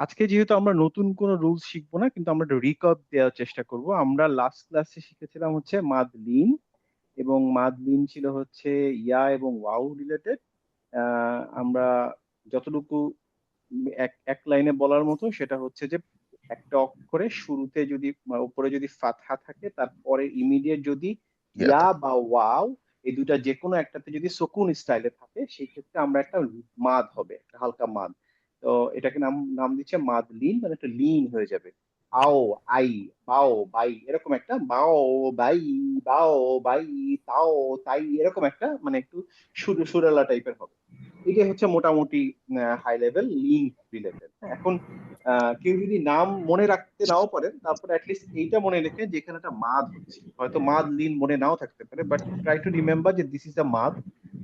আজকে যেহেতু আমরা নতুন কোনো রুলস শিখবো না, কিন্তু আমরা একটা রিক্যাপ দেওয়ার চেষ্টা করব। আমরা লাস্ট ক্লাসে শিখেছিলাম হচ্ছে মাদলিন, এবং মাদলিন ছিল হচ্ছে ইয়া এবং ওয়াও রিলেটেড। আমরা যতটুকু এক এক লাইনে বলার মতো সেটা হচ্ছে যে একটা অক্ষরে শুরুতে যদি উপরে যদি ফাতহা থাকে, তারপরে ইমিডিয়েট যদি ইয়া ইয়াতে বা ওয়াও, এই দুইটা যে কোনো একটাতে যদি সুকুন স্টাইলে থাকে, সেই ক্ষেত্রে আমরা একটা মাদ হবে, একটা হালকা মাদ। তো এটাকে নাম নাম দিচ্ছে মাদ লিন, মানে একটা লিন হয়ে যাবে। আও, আই, বাও, বাই, এরকম একটা বাও, বাই, বাও, বাই, তাও, তাই, এরকম একটা মানে একটু সুরেলা টাইপের হবে। এটাই হচ্ছে মোটামুটি হাই লেভেল লিঙ্ক রিলেটেড। এখন কেউ যদি নাম মনে রাখতে নাও পারেন, তারপর অ্যাটলিস্ট এইটা মনে রেখে যেখানে একটা মাদ হচ্ছে, হয়তো মাদ লিন মনে নাও থাকতে পারে, বাট ট্রাই টু রিমেম্বার যে দিস ইজ দ্য মাদ।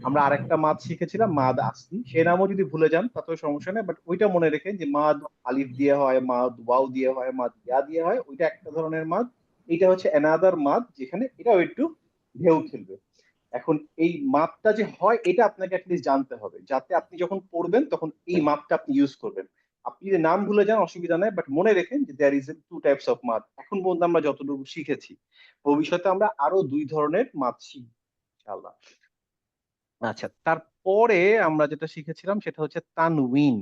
আমরা আরেকটা মাদ শিখেছিলাম মাদ আসলি, সে নামও যদি ভুলে যান তাতেও সমস্যা নেই, বাট ওইটা মনে রেখে যে মাদ আলিফ দিয়ে হয়, মাদ ওয়াও দিয়ে হয়, মাদ ইয়া দিয়ে হয়, ওইটা একটা ধরনের মাদ। এটা হচ্ছে অ্যানাদার মাদ, যেখানে এটাও একটু ঢেউ খেলবে। এখন এই মাপটা যে হয় এটা আপনাকে অ্যাটলিস্ট জানতে হবে, যাতে আপনি যখন পড়বেন তখন এই মাপটা আপনি ইউজ করবেন। আপনি যদি নাম ভুলে যান অসুবিধা নাই, বাট মনে রেখেন যে there is two types of মাপ। এখন পর্যন্ত আমরা যতটুকু শিখেছি, ভবিষ্যতে আমরা আরো দুই ধরনের মাপ শিখব ইনশাআল্লাহ। আচ্ছা, তারপরে আমরা যেটা শিখেছিলাম সেটা হচ্ছে তানউইন।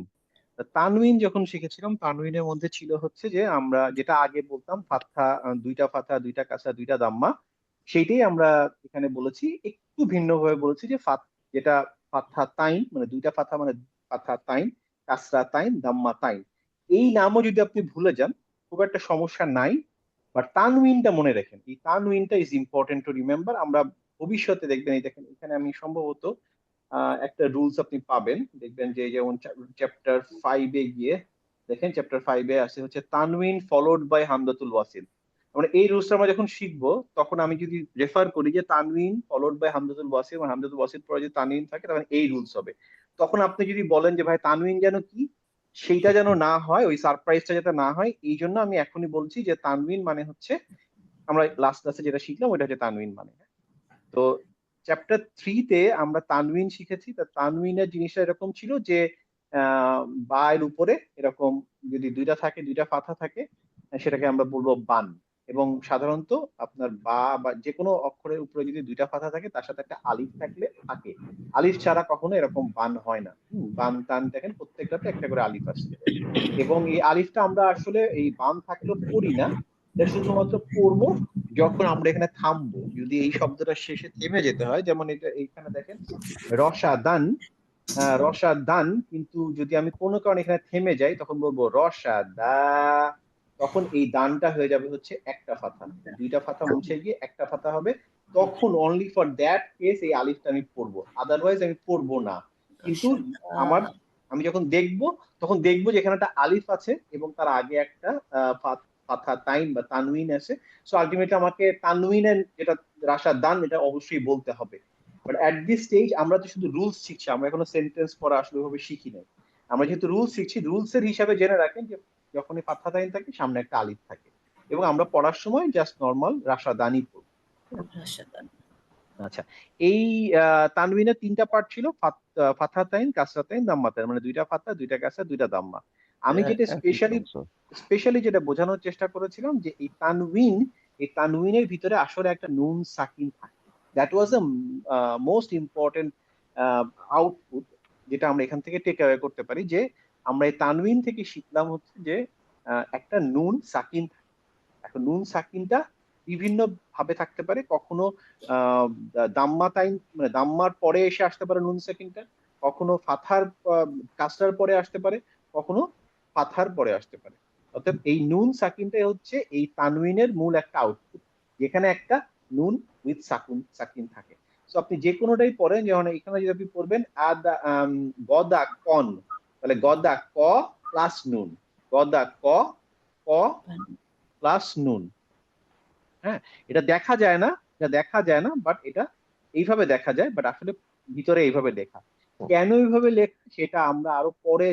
তা তানউইন যখন শিখেছিলাম, তানউইনের মধ্যে ছিল হচ্ছে যে আমরা যেটা আগে বলতাম ফাতহা, দুইটা ফাতহা, দুইটা কাসরা, দুইটা দাম্মা, সেইটাই আমরা এখানে বলেছি, একটু ভিন্ন ভাবে বলেছি যে যেটা ফাতহা তাইন, মানে দুইটা ফাতহা মানে ফাতহা তাইন, কাসরা তাইন, দাম্মা তাইন। এই নামও যদি আপনি ভুলে যান খুব একটা সমস্যা নাই, বাট তানউইনটা মনে রাখেন। এই তানউইনটা ইজ ইম্পর্টেন্ট টু রিমেম্বার। আমরা ভবিষ্যতে দেখবেন, এই দেখেন এখানে আমি সম্ভবত একটা রুলস আপনি পাবেন, দেখবেন যে যেমন চ্যাপ্টার 5-এ গিয়ে দেখেন, চ্যাপ্টার 5-এ আছে হচ্ছে তানউইন ফলোড বাই হামজাতুল ওয়াসিল। মানে এই রুলসটা আমরা যখন শিখবো, তখন আমি যদি রেফার করি যে তানউইন ফলোড বাই হামজাতুল ওয়াসিল, মানে হামজাতুল ওয়াসিল পরে যদি তানউইন থাকে, তখন এই রুলস হবে। তখন আপনি যদি বলেন যে ভাই তানউইন যেন কি, সেইটা যেন না হয়, ওই সারপ্রাইজটা যাতে না হয়, এই জন্য আমি এখনই বলছি যে তানউইন মানে হচ্ছে, আমরা লাস্ট ক্লাসে যেটা শিখলাম ওইটা হচ্ছে তানউইন মানে। তো চ্যাপ্টার 3-তে আমরা তানউইন শিখেছি। তা তানউইনের জিনিসটা এরকম ছিল যে আহ বা এর উপরে এরকম যদি দুইটা থাকে, দুইটা ফাথা থাকে, সেটাকে আমরা বলবো বান। এবং সাধারণত আপনার বা বা যে কোনো অক্ষরের উপরে যদি দুইটা ফাথা থাকে, তার সাথে একটা আলিফ থাকলে থাকে। আলিফ ছাড়া কখনো এরকম বান হয় না। বান টান দেখেন প্রত্যেকটাতে একটা করে আলিফ আছে, এবং এই আলিফটা আমরা আসলে এই বাম থাকলেও পড়ি না। এটা শুধুমাত্র পড়বো যখন আমরা এখানে থামবো, যদি এই শব্দটা শেষে থেমে যেতে হয়, যেমন এটা এইখানে দেখেন রসা দান, রসা দান, কিন্তু যদি আমি কোনো কারণে এখানে থেমে যাই তখন বলবো রসা দা, তখন এই দানটা হয়ে যাবে হচ্ছে একটা ফাথা, দুইটা ফাথা মুছে গিয়ে একটা ফাথা হবে। তখন অনলি ফর দ্যাট কেস এই আলিফটা আমি পড়বো, আদারওয়াইজ আমি পড়বো না। কিন্তু আমার, আমি যখন দেখবো তখন দেখবো যে এখানে একটা আলিফ আছে এবং তার আগে একটা ফাথা তাইন বা তানউইন আছে। সো আলটিমেটলি আমাকে তানউইনের যেটা রাশা দান, এটা অবশ্যই বলতে হবে। বাট এট দিস স্টেজ আমরা তো শুধু রুলস শিখছি, আমরা এখনো সেন্টেন্স পড়া আসলে ভাবে শিখি নাই। আমরা যেহেতু রুলস শিখছি, রুলস এর হিসাবে জেনে রাখেন যে যখনই ফাথা তাইন থাকে সামনে একটা আলিফ থাকে, এবং আমরা পড়ার সময় জাস্ট নর্মাল রাশা দানই পড়বো। আচ্ছা, এই তানউইনের তিনটা পার্ট ছিল, ফাতহাতাইন, কাসরাতাইন, দাম্মাতাইন, মানে দুইটা ফাতহা, দুইটা কাসরা, দুইটা দাম্মা। আমি যেটা একই স্পেশালি কনসেপ্ট। স্পেশালি যেটা বোঝানোর চেষ্টা করেছিলাম যে এই তানউইন, এই তানউইনের ভিতরে আসলে একটা নুন সাকিন থাকে। That was the most important output, যেটা আমরা এখান থেকে টেক অ্যাওয়ে করতে পারি, যে আমরা এই তানউইন থেকে শিখলাম হচ্ছে যে একটা নুন সাকিন থাকে। এখন নুন সাকিনটা বিভিন্ন ভাবে থাকতে পারে, কখনো আহ দাম্মা তাইন মানে দাম্মার পরে এসে আসতে পারে নুন সাকিনটা, কখনো ফাথার কাসরার পরে আসতে পারে, কখনো ফাথার পরে আসতে পারে। অর্থাৎ এই নুন সাকিনটাই হচ্ছে এই তানউইনের মূল একটা আউটপুট, যেখানে একটা নুন উইথ সাকিন থাকে। তো আপনি যে কোনোটাই পড়েন, যেমন এখানে যদি আপনি পড়বেন আদা, গদা কন, তাহলে গদা ক প্লাস নুন, গদা ক, ক প্লাস নুন। হ্যাঁ, এটা দেখা যায় না, এটা দেখা যায় না, বাট এটা এইভাবে দেখা যায়, বাট আসলে ভিতরে এইভাবে লেখা। কেন এইভাবে লেখা সেটা আমরা আরো পরে,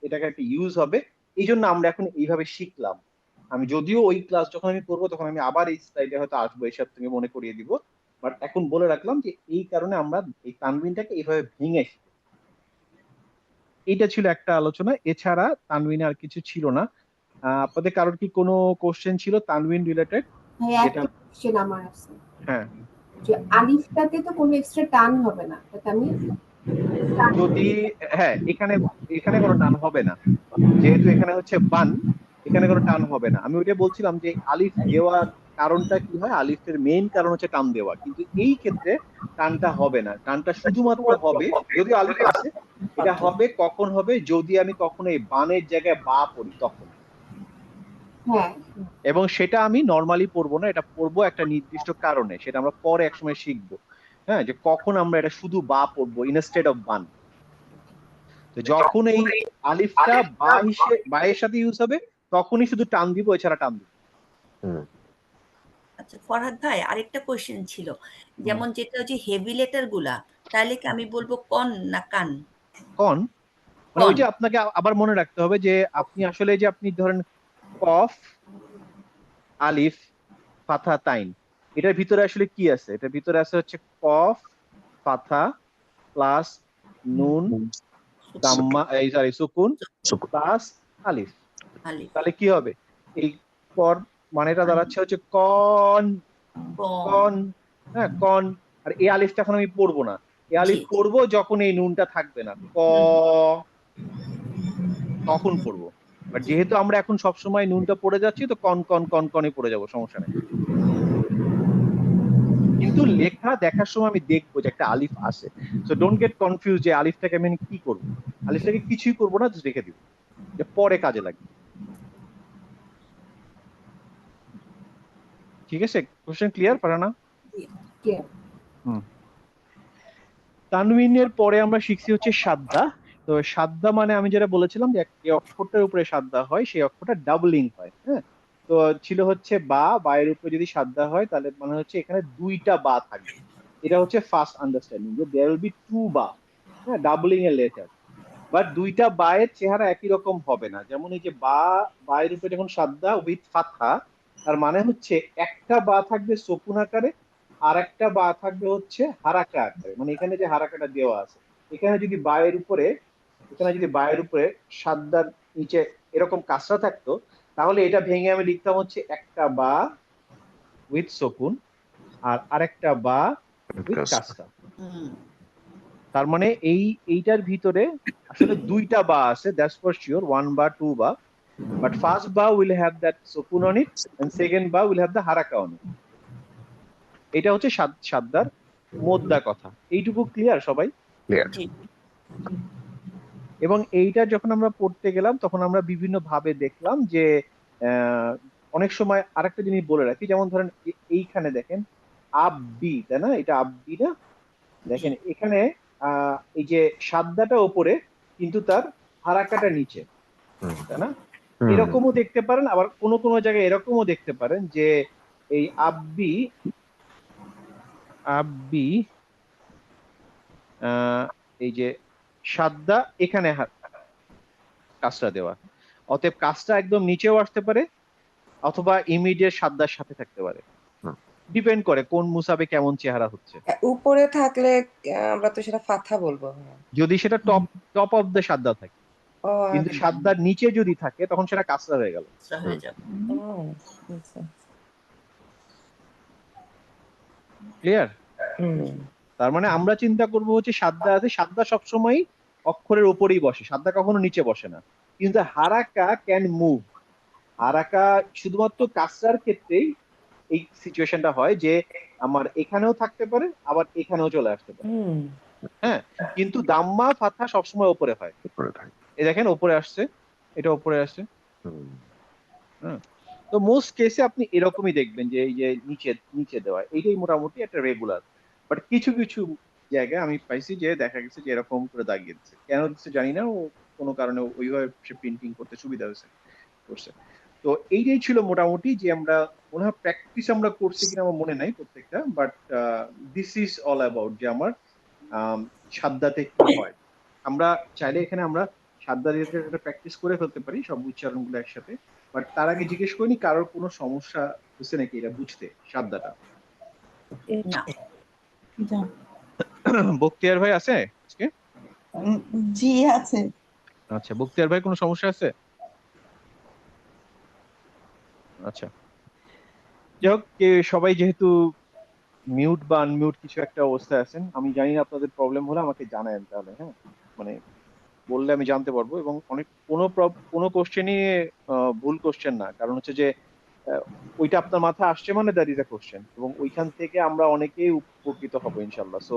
এটাকে একটা ইউজ হবে, এই জন্য আমরা এখন এইভাবে শিখলাম। আমি যদিও ওই ক্লাস যখন আমি করবো তখন আমি আবার এই স্লাইডে হয়তো আসবো, এসব থেকে মনে করিয়ে দিব, বাট এখন বলে রাখলাম যে এই কারণে আমরা এই তানবিনটাকে এইভাবে ভেঙে শিখি। এইটা ছিল একটা আলোচনা। এছাড়া তানভিনে আর কিছু ছিল না। আপনাদের কারোর কি কোনো কোশ্চেন ছিল তানভিন রিলেটেড? হ্যাঁ, যেটা একটা কোশ্চেন আমার আছে, হ্যাঁ, যে আলিফটাতে তো কোনো এক্সট্রা টান হবে না, তাতে আমি যদি হ্যাঁ, এখানে এখানে কোনো টান হবে না, যেহেতু এখানে হচ্ছে বান, এখানে কোনো টান হবে না। আমি ওইটা বলছিলাম যে আলিফ দেওয়ার কারণটা কি হয়, আলিফের মেইন কারণ হচ্ছে টান দেওয়া, কিন্তু এই ক্ষেত্রে টানটা হবে না। টানটা শুধুমাত্র হবে, যদিও আলিফ আছে, এটা হবে কখন হবে, যদি আমি কখনো এই বানের জায়গায় বা পড়ি তখন। হ্যাঁ এবং সেটা আমি নর্মালি পড়বো না, এটা পড়বো একটা নির্দিষ্ট কারণে, সেটা আমরা পরে একসময় শিখবো। হ্যাঁ, যে কখন আমরা এটা শুধু বা পড়বো ইনস্টেড অফ বান। তো যখন এই আলিফটা বা হিসেবে বায়ের সাথে ইউজ হবে, তখনই শুধু টান দিব, এছাড়া টান দিব। আচ্ছা ফরহাদ ভাই, আরেকটা কোশ্চেন ছিল, যেমন যেটা হচ্ছে হেভি লেটার গুলা, তাহলে কি আমি বলবো কন না কান? কন, মানে ওই কন। যে আপনাকে আবার মনে রাখতে হবে যে আপনি আসলে যে আপনি ধরেন কফ, আলিফ, ফাথা, তাইন, এটার ভিতরে আসলে কি আছে? এটার ভিতরে আছে হচ্ছে কফ, ফাথা প্লাস নুন, দাম্মা, এই সরি সুকুন প্লাস আলিফ। আলিফ। তাহলে কি হবে? এই কর মানেটা দাঁড়াচ্ছে হচ্ছে কন, কন। কন। হ্যাঁ, কন। আর এই আলিফটা এখন আমি পড়বো না, এই আলিফ জি। পড়বো যখন এই নুনটা থাকবে না, ক, তখন পড়বো। বাট যেহেতু আমরা এখন সবসময় নুনটা পড়ে যাচ্ছি, তো কন কন কন কনে পড়ে যাবো, সমস্যা নেই। কিন্তু লেখা দেখার সময় আমি দেখবো যে একটা আলিফ আছে। সো ডোন্ট গেট কনফিউজ যে আলিফটাকে আমি কি করবো। আলিফটাকে কিছুই করবো না, জাস্ট রেখে দিব, যে পরে কাজে লাগবে। ঠিক আছে, কোশ্চেন ক্লিয়ার ফারহানা? কে হুম। তানউইনের পরে আমরা শিখছি হচ্ছে সাদ্দা। তো সাদ্দা মানে আমি যেটা বলেছিলাম যে যে অক্ষরটার উপরে সাদ্দা হয়, সেই অক্ষরটা ডাবলিং হয়। হ্যাঁ, তো ছিল হচ্ছে বা, বায়ের উপরে যদি সাদ্দা হয় তাহলে মানে হচ্ছে এখানে দুইটা বা থাকবে। এটা হচ্ছে ফার্স্ট আন্ডারস্ট্যান্ডিং, যে দেয়ার উইল বি টু বা, হ্যাঁ, ডাবলিং এর লেটার। বাট দুইটা বায়ের চেহারা একই রকম হবে না। যেমন এই যে বা, বায়ের উপরে যখন সাদ্দা উইথ ফাথা, তার মানে হচ্ছে একটা বা থাকবে সকুন আকারে, আর একটা বা থাকবে হচ্ছে হারাকা আকারে। মানে এখানে যে হারাকাটা দেওয়া আছে, এখানে যদি বায়ের উপরে, এখানে যদি বায়ের উপরে সাদ্দার নিচে এরকম কাসরা থাকতো, তাহলে এটা ভেঙে আমি লিখতাম হচ্ছে একটা বা উইথ সকুন আর আরেকটা বা উইথ কাসরা। তার মানে এইটার ভিতরে আসলে দুইটা বা আছে, দ্যাটস ফর শিওর, ওয়ান বা টু বা। বাট ফার্স্ট বা উইল হ্যাভ দ্যাট সুকুন অন ইট, এন্ড সেকেন্ড বা উইল হ্যাভ দ্য হারাকা অন ইট। এটা হচ্ছে সাদ্দার মোদ্দা কথা। এইটুকু ক্লিয়ার সবাই? জি। এবং এইটা যখন আমরা পড়তে গেলাম, তখন আমরা বিভিন্ন ভাবে দেখলাম যে অনেক সময় আরেকটা জিনিস বলে রাখি, যেমন ধরেন এইখানে দেখেন আব্বি, তাই না? এটা আব্বি না? জি। দেখেন এখানে এই যে সাদ্দাটা ওপরে, কিন্তু তার হারাকাটা নিচে, তাই না? এরকমও দেখতে পারেন, আবার কোন কোন জায়গায় এরকমও দেখতে পারেন যে এই আব্বি, আব্বি এই যে সাদ্দা এখানে কাজটা দেওয়া, অতএব কাজটা একদম নিচেও আসতে পারে, অথবা ইমিডিয়েট সাদ্দার সাথে থাকতে পারে। ডিপেন্ড করে কোন মুসাবে কেমন চেহারা হচ্ছে। উপরে থাকলে আমরা তো সেটা ফাথা বলবো। যদি সেটা টপ টপ অফ দ্য সাদ্দা থাকে, ও কিন্তু আচ্ছা। সাদ্দার নিচে যদি থাকে, তখন সেটা কাসরা হয়ে গেল। হয়ে যাবে। ও, আচ্ছা। ক্লিয়ার? তার মানে আমরা চিন্তা করব হচ্ছে সাদ্দা আছে, সাদ্দা সবসময় অক্ষরের উপরেই বসে, সাদ্দা কখনো নিচে বসে না। কিন্তু হারাকা ক্যান মুভ, হারাকা শুধুমাত্র কাসরার ক্ষেত্রেই এই সিচুয়েশনটা হয় যে আমার এখানেও থাকতে পারে, আবার এখানেও চলে আসতে পারে। হ্যাঁ, কিন্তু দাম্মা ফাথা সবসময় উপরে হয়। এই দেখেন উপরে আসছে, এটা উপরে আসছে। হ্যাঁ, তো মোস্ট কেসে আপনি এরকমই দেখবেন যে এই যে নিচে নিচে দেওয়া, এইটাই মোটামুটি একটা রেগুলার। বাট কিছু কিছু জায়গায় আমি পাইছি যে দেখা গেছে যে এরকম করে দাগিয়ে দিচ্ছে, কেন দিচ্ছে জানি না, ও কোনো কারণে ওইভাবে সে প্রিন্টিং করতে সুবিধা হয়েছে করছে। তো এইটাই ছিল মোটামুটি, যে আমরা মনে হয় প্র্যাকটিস আমরা করছি কিনা আমার মনে নাই প্রত্যেকটা, but this is all about যে আমার সাদ্দাতে কি হয়। আমরা চাইলে এখানে আমরা সাদ্দা রিলেটেড একটা প্র্যাকটিস করে ফেলতে পারি, সব উচ্চারণগুলো একসাথে। বাট তার আগে জিজ্ঞেস করিনি কারোর কোনো সমস্যা হচ্ছে নাকি এটা বুঝতে সাদ্দাটা। না। বক্তিয়ার ভাই আছে আজকে? জি আছে। আচ্ছা, বক্তিয়ার ভাই কোনো সমস্যা আছে? আচ্ছা, যাই হোক, সবাই যেহেতু মিউট বা আনমিউট কিছু একটা অবস্থায় আছেন, আমি জানি না, আপনাদের প্রবলেম হলে আমাকে জানায়েন তাহলে, হ্যাঁ, মানে বললে আমি জানতে পারবো। এবং অনেক কোনো কোশ্চেনই ভুল কোশ্চেন না, কারণ হচ্ছে যে আহ, ওইটা আপনার মাথায় আসছে মানে দ্যাট ইজ আ কোশ্চেন, এবং ওইখান থেকে আমরা অনেকেই উপকৃত হবো ইনশাল্লাহ। সো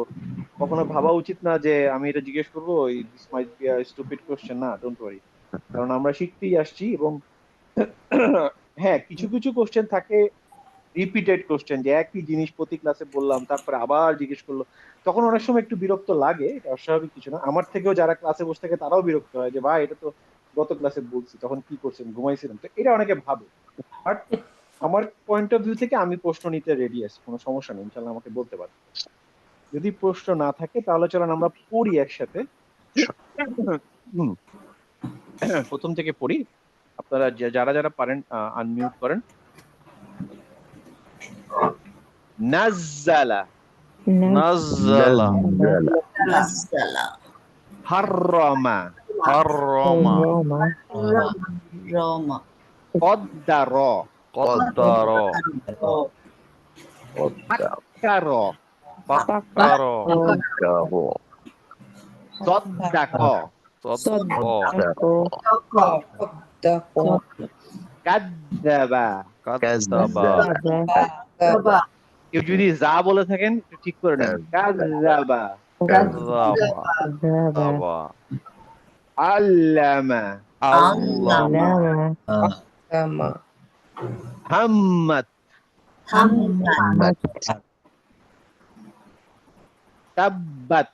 কখনো ভাবা উচিত না যে আমি এটা জিজ্ঞেস করবো, this might be a stupid question, না, ডোন্ট ওয়ারি, কারণ আমরা শিখতেই আসছি। এবং হ্যাঁ, কিছু কিছু কোশ্চেন থাকে রিপিটেড কোশ্চেন, যে একই জিনিস প্রতি ক্লাসে বললাম তারপরে আবার জিজ্ঞেস করলো, তখন অনেক সময় একটু বিরক্ত লাগে, এটা অস্বাভাবিক কিছু না। আমার থেকেও যারা ক্লাসে বসে থাকে তারাও বিরক্ত হয় যে ভাই এটা তো গত ক্লাসে বলছি, তখন কি করছেন, ঘুমাইছিলেন, তো এটা অনেকে ভাবে। বাট আমার পয়েন্ট অফ ভিউ থেকে আমি প্রশ্ন নিতে রেডি আছি, কোনো সমস্যা নেই, ইনশাল্লাহ আমাকে বলতে পারেন। যদি প্রশ্ন না থাকে তাহলে চলেন আমরা পড়ি একসাথে। হুম, প্রথম থেকে পড়ি। আপনারা যারা যারা পারেন আনমিউট করেন। নাজ্জালা, নাজ্জালা, নাজ্জালা, হাররামা, হাররামা, রমা, কদ্দারা, কদ্দারা, আক্কারা, ফাক্কারা, সাদ্দাকা, সাদ্দাকা, কাযযাবা। কাযযাবা, বাবা কেউ যদি যা বলে থাকেন একটু ঠিক করে নেন। কাযযাবা, কাযযাবা, আল্লামা, আল্লামা, হাম্মাত, হাম্মাত, তাব্বাত,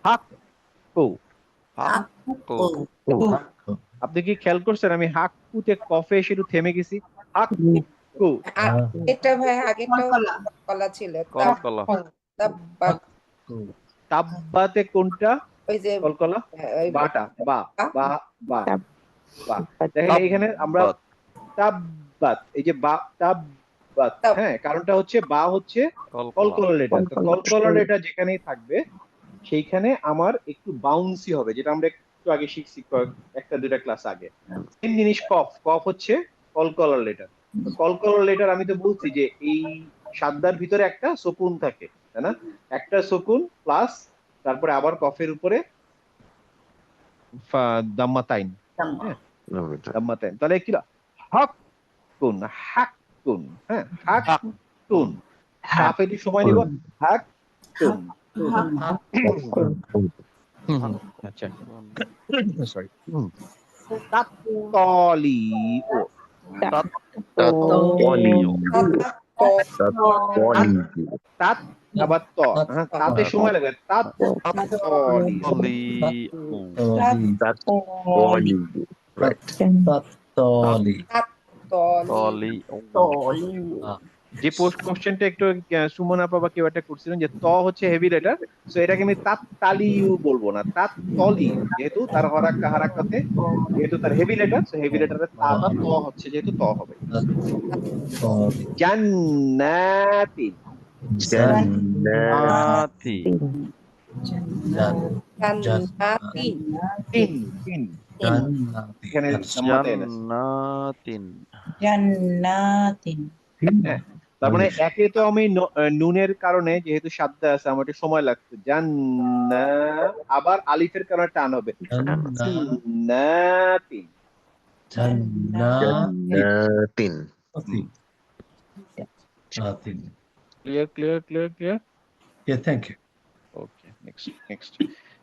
হাক্কু। হাক্কু, আপনি কি খেয়াল করছেন আমি হাক্কুতে কফে এসে একটু থেমে গেছি? হাক্কু। এটা ভাই আগেরটাও কলা কলা ছিল। কলকলা, তাব্বাত, তাব্বাতে কোনটা? ওই যে কলকলা, ওই বাটা, বা বা বা বা। দেখেন এখানে আমরা তাব্বাত, এই যে বা, তাব্বাত, হ্যাঁ, কারণটা হচ্ছে বা হচ্ছে কলকলা, কলকলা লেটার। তো কলকলা লেটার যেখানেই থাকবে সেইখানে আমার একটু বাউন্সি হবে, যেটা আমরা একটু আগে শিখছি একটা দুটা ক্লাস আগে। সেম জিনিস কফ, কফ হচ্ছে কলকলার লেটার। তো কলকলার লেটার আমি তো বলছি যে এই সাদ্দার ভিতরে একটা সুকুন থাকে, তাই না? একটা সুকুন প্লাস তারপরে আবার কফের উপরে দাম্মাতাইন, হ্যাঁ, দাম্মাতাইন, তাহলে কি হক কুন, হাক কুন, হ্যাঁ, হাক কুন, কাফে একটু সময় নিব, হাক কুন। আচ্ছা, সরি, তাত্তলি ও, তাত আবার ত, হ্যাঁ, তাতে সময় লাগে, তাত্তলি, তলি, যে পোস্ট কোশ্চেনটা একটু সুমন আপা বা কেউ একটা করছিলেন যে ত হচ্ছে হেভি লেটার, সো এটাকে আমি তাত্তালিউ বলবো না, তাত্তলি, যেহেতু তার হারাকাতে যেহেতু তার হেভি লেটার, সো হেভি লেটারের তাটা ত হচ্ছে, যেহেতু ত হবে। জান্নাতিন, জান্নাতি, জান্নাতিন, তিন তিন, এখানে জাম্মাতাইন আছে, জান্নাতিন, হ্যাঁ। তার মানে একে তো আমি নুনের কারণে যেহেতু সাদ্দা আছে আমার একটু সময় লাগতো, জান্না, আবার আলিফের কারণে টান হবে, Jannatin. Clear clear clear clear. Yeah, thank you. Okay, next next.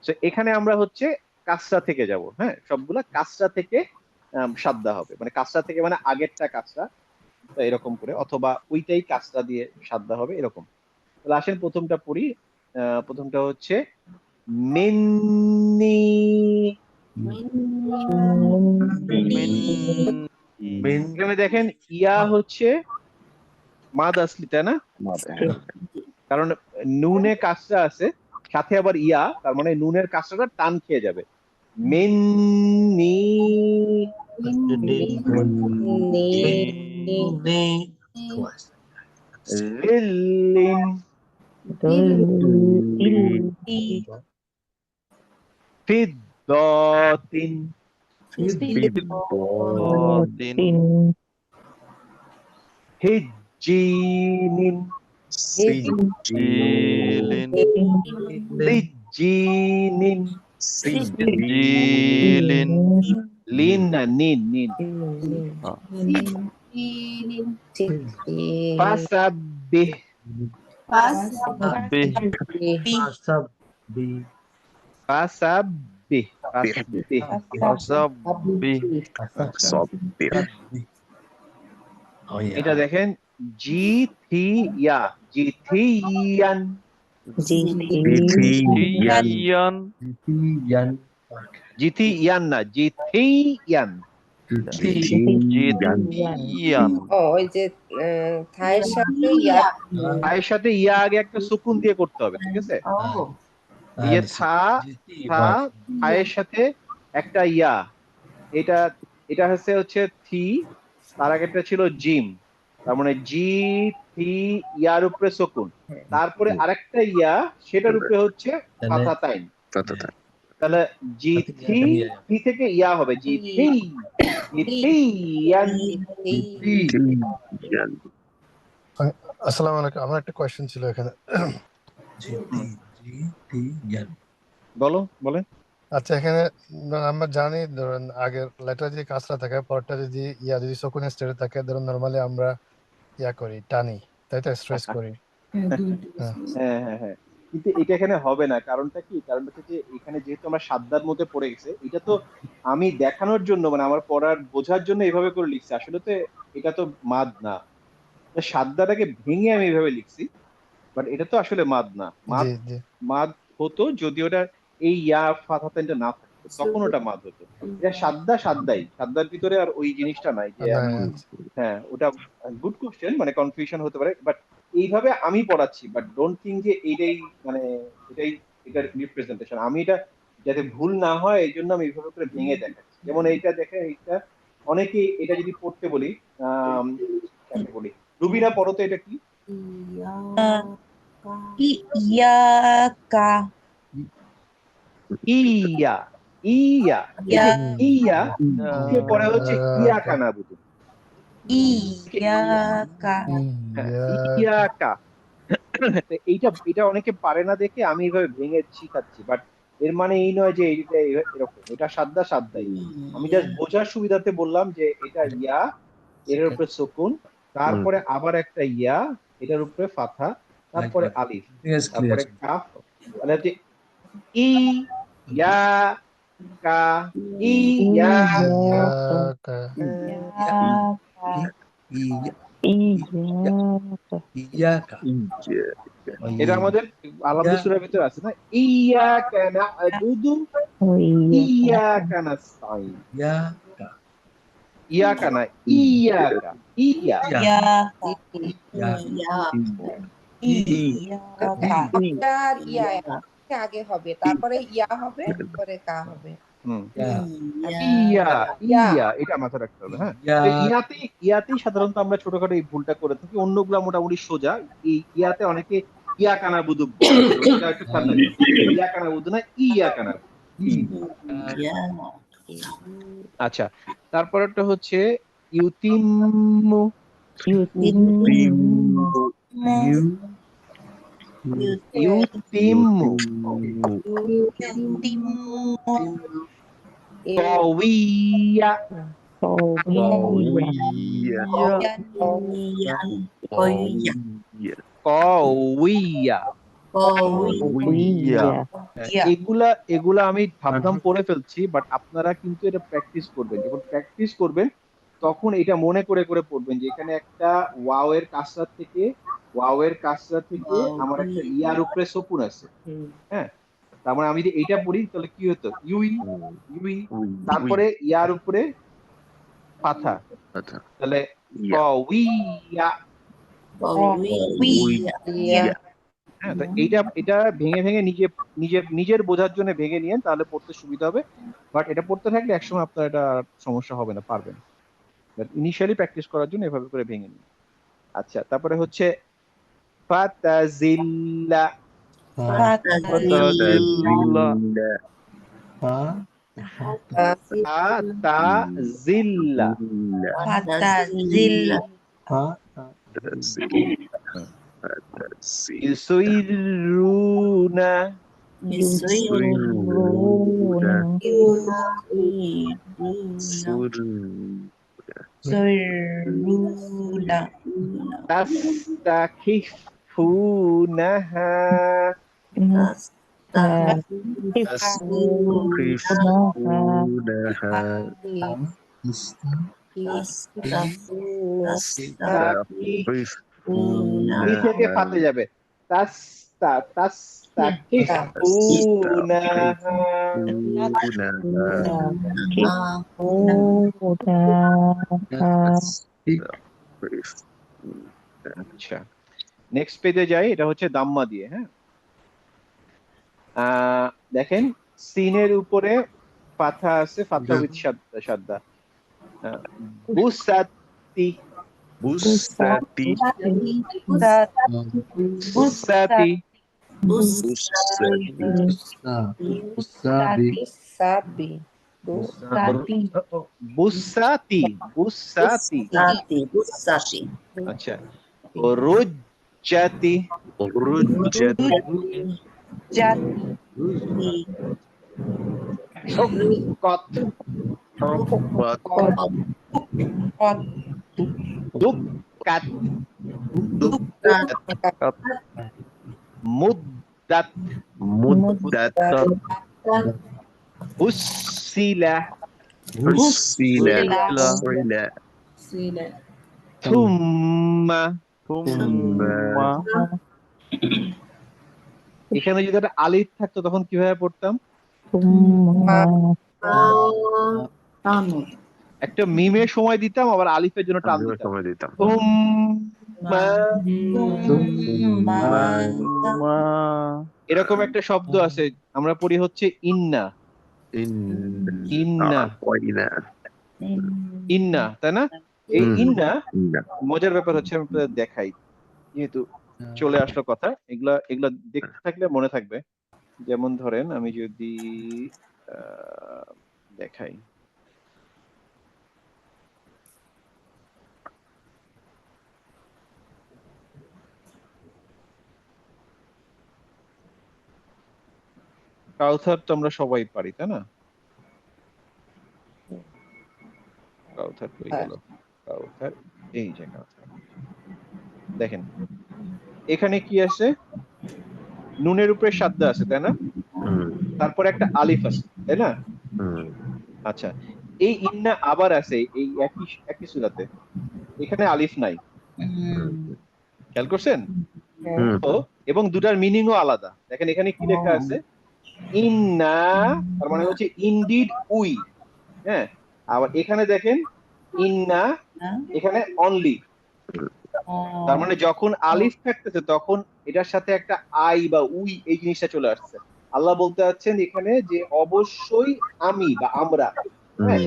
So এখানে আমরা হচ্ছে কাসরা থেকে যাব, হ্যাঁ, সবগুলা কাসরা থেকে সাদ্দা হবে, মানে কাসরা থেকে মানে আগেরটা কাসরা, তো এরকম করে, অথবা ওইটাই কাসরা দিয়ে সাদ্দা হবে, এরকম। তাহলে আসেন প্রথমটা পড়ি। প্রথমটা হচ্ছে মিন্নি, এখানে দেখেন ইয়া হচ্ছে মাদ আসলি, তাই না? কারণ নুনে কাসরা আছে, সাথে আবার ইয়া, তার মানে নুনের কাসরাটা টান খেয়ে যাবে। মিন্নি, রিল্লিন, ফিদ্দাতিন ফিদ্দাতিন হিজ্জিনিন সিজিলিন সিজ্জিনিন সিজিলিন লিন না নিন নিন ফাসাব্বিহ বিহ ফাসাব্বিহ ফাসাব্বিহ ফাসাব্বিহ এটা দেখেন জিথিয়া জিথিয়ান জিথিয়ান জিথিয়ান না জিথিয়ান জিথিয়ান ওই যে থায়ের সাথে ইয়া এর সাথে ইয়া আগে একটা সুকুন দিয়ে করতে হবে, ঠিক আছে? এই যে থা এর সাথে একটা ইয়া, এটা এটা হচ্ছে থি, তার আগেরটা ছিল জিম, তার মানে জি থি ইয়ার উপরে সুকুন, তারপরে আরেকটা ইয়া সেটার উপরে হচ্ছে ফাতাতাইন। তাহলে জি থি থি থেকে ইয়া হবে জি থি জিথিয়ান। আসসালামু আলাইকুম, আমার একটা কোয়েশ্চেন ছিল এখানে। বলো বলেন। আচ্ছা, এখানে আমরা জানি ধরুন আগের লেটার যদি কাসরা থাকে, পরটা যদি ইয়া যদি সকুনের স্টেটে থাকে, ধরুন নরমালি আমরা ইয়া করি, টানি, তাই তো, স্ট্রেস করি। হ্যাঁ, হ্যাঁ হ্যাঁ হ্যাঁ, কিন্তু এটা এখানে হবে না। কারণটা কি? কারণটা হচ্ছে যে এখানে যেহেতু আমার সাদ্দার মধ্যে পড়ে গেছে, এটা তো আমি দেখানোর জন্য, মানে আমার পড়ার বোঝার জন্য এইভাবে করে লিখছি, আসলে তো এটা তো মাদ না। সাদ্দাটাকে ভেঙে আমি এইভাবে লিখছি, বাট এটা তো আসলে মাদ না। মাদ জি জি। মাদ হতো যদি ওটা এই ইয়া ফাতাতেনটা না থাকতো, তখন ওটা মাদ হতো। এটা সাদ্দাই, সাদ্দার ভিতরে আর ওই জিনিসটা নাই যে না, আমি, হ্যাঁ ওটা গুড কোশ্চেন, মানে কনফিউশন হতে পারে, বাট এইভাবে আমি পড়াচ্ছি, বাট ডোন্ট থিঙ্ক যে এইটাই মানে এটাই এটার রিপ্রেজেন্টেশন। আমি এটা যাতে ভুল না হয় এই জন্য আমি এইভাবে করে ভেঙে দেখাচ্ছি। যেমন এইটা দেখে, এইটা অনেকে এটা যদি পড়তে বলি, কাকে বলি, রুবিনা পড়ো তো, এটা কি? ইয়াকা ইয়া ইয়া, এই যে ইয়া কে পরে হচ্ছে ইয়া কানা বুঝুন, ইয়াকা ইয়াকা। তো এইটা এটা অনেকে পারে না দেখে আমি এইভাবে ভেঙে শিখাচ্ছি, বাট এর মানে এই নয় যে এইটা এরকম, এটা সাদ্দাই। আমি জাস্ট বোঝার সুবিধাতে বললাম যে এটা ইয়া, এর উপরে সুকুন, তারপরে আবার একটা ইয়া, এটার উপরে ফাথা, তারপরে আলিফ, তারপরে কাফ, তাহলে হচ্ছে ই ইয়া কা ইয়া। এটা আমাদের আলাদা সূরার ভিতরে আছে না, ইয়াকা না'বুদু ইয়াকা নাস্তাইন। ইয়াকা না ইয়াকা, ইয়া আর ইয়া আগে হবে, তারপরে ইয়া হবে, পরে কা হবে। ইয়া ইয়া, এটা মাথায় রাখতে হবে। হ্যাঁ, তো ইয়াতেই সাধারণত আমরা ছোটখাটো এই ভুলটা করে থাকি, অন্যগুলা মোটামুটি সোজা। এই ইয়াতে অনেকে ইয়া কানা বুদু বলে, এটা একটু খেয়াল রাখবেন। ইয়া কানা বুদু না, ইয়া কানা বুদু। আচ্ছা, তারপরটা হচ্ছে ইউতিম্মু ইউতিম্মু কওয়িয়া কওয়িয়া। এগুলা আমি ভাবলাম পড়ে ফেলছি, বাট আপনারা কিন্তু এটা প্র্যাকটিস করবেন। যখন প্র্যাকটিস করবেন তখন এটা মনে করে করে পড়বেন যে এখানে একটা ওয়াও এর কাসরা থেকে আমার একটা ইয়ার উপরে সুকুন আছে। হ্যাঁ, তার মানে আমি যদি এইটা পড়ি তাহলে কি হতো, ইউই ইউই, তারপরে ইয়ার উপরে পাথা, তাহলে কওয়িয়া। হ্যাঁ, তো এটা ভেঙে ভেঙে নিজের বোঝার জন্য ভেঙে নিয়েন, তাহলে পড়তে সুবিধা হবে। বাট এটা পড়তে থাকলে একসময় আপনার এটা সমস্যা হবে না, পারবেন। বাট ইনিশিয়ালি প্র্যাকটিস করার জন্য এভাবে করে ভেঙে নিন। আচ্ছা, তারপরে হচ্ছে ফাতাজিল্লা তা জিল্লা ফাতাজিল্লা ইউসাইরুনা ইউসাইরুনা ইউসাইরুনা তাস্তাখিফুনাহা ই থেকে ফাতে যাবে তাস্তাখিফুনাহা আচ্ছা নেক্সট পেজে যাই, এটা হচ্ছে দাম্মা দিয়ে। হ্যাঁ, দেখেন সিনের উপরে ফাথা আছে, ফাথা উইথ সাদ্দা। বুসাতি বুসাতি বুসাতি বুসাতি আচ্ছা রুজ্জাতি হুক্কাত দুক্কাত মুদ্দাত হুসিলা থুম্মা এখানে যদি একটা আলিফ থাকতো তখন কিভাবে পড়তাম? একটা মিমের সময় দিতাম, আবার আলিফের জন্য টান দিতাম। এরকম একটা শব্দ আছে, আমরা পড়ি হচ্ছে ইন্না ইন্না ইন্না, তাই না? এই ইন্না মজার ব্যাপার হচ্ছে, আমি আপনাদের দেখাই, যেহেতু চলে আসলো কথা, এগুলা দেখতে থাকলে মনে থাকবে। যেমন ধরেন আমি যদি দেখাই, কাউসার তো আমরা সবাই পারি, তাই না? কাউসার কই গেল? কাউসার, এই যে কাউসার। দেখেন এখানে কি আছে? নুনের উপরে সাদ্দা আছে, তাই না? তারপর একটা আলিফ আছে, তাই না? আচ্ছা, এই ইন্না আবার আছে এই একই সূরাতে, এখানে আলিফ নাই, খেয়াল করছেন? এবং দুটার মিনিংও আলাদা। দেখেন এখানে কি লেখা আছে? ইন্না, তার মানে হচ্ছে ইনডিড উই। হ্যাঁ, আবার এখানে দেখেন ইন্না, এখানে অনলি। তার মানে যখন আলিফ থাকতেছে তখন এটার সাথে একটা আই বা উই, এই জিনিসটা চলে আসছে। আল্লাহ বলতে চাচ্ছেন এখানে যে অবশ্যই আমি বা আমরা, হ্যাঁ,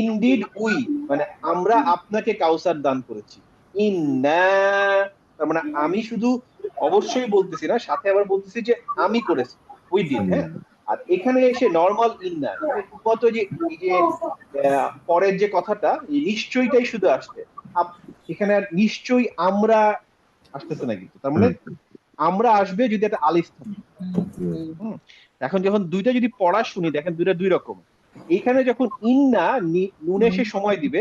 ইনডিড উই মানে আমরা আপনাকে কাউসার দান করেছি। ইন্না, তার মানে আমি শুধু অবশ্যই বলতেছি না, সাথে আবার বলতেছি যে আমি করেছি, উই ডিড। হ্যাঁ, আর এখানে এসে নরমাল ইন্না, কত যে এই যে পরের যে কথাটা, এই নিশ্চয়টাই শুধু আসছে, এখানে আর নিশ্চয়ই আমরা আসতেছে না, কিন্তু তার মানে আমরা আসবে যদি একটা আলিফ থাকে। এখন যখন দুইটা যদি পড়া শুনি, দেখেন দুইটা দুই রকম। এইখানে যখন ইন্না নুনে সে সময় দিবে,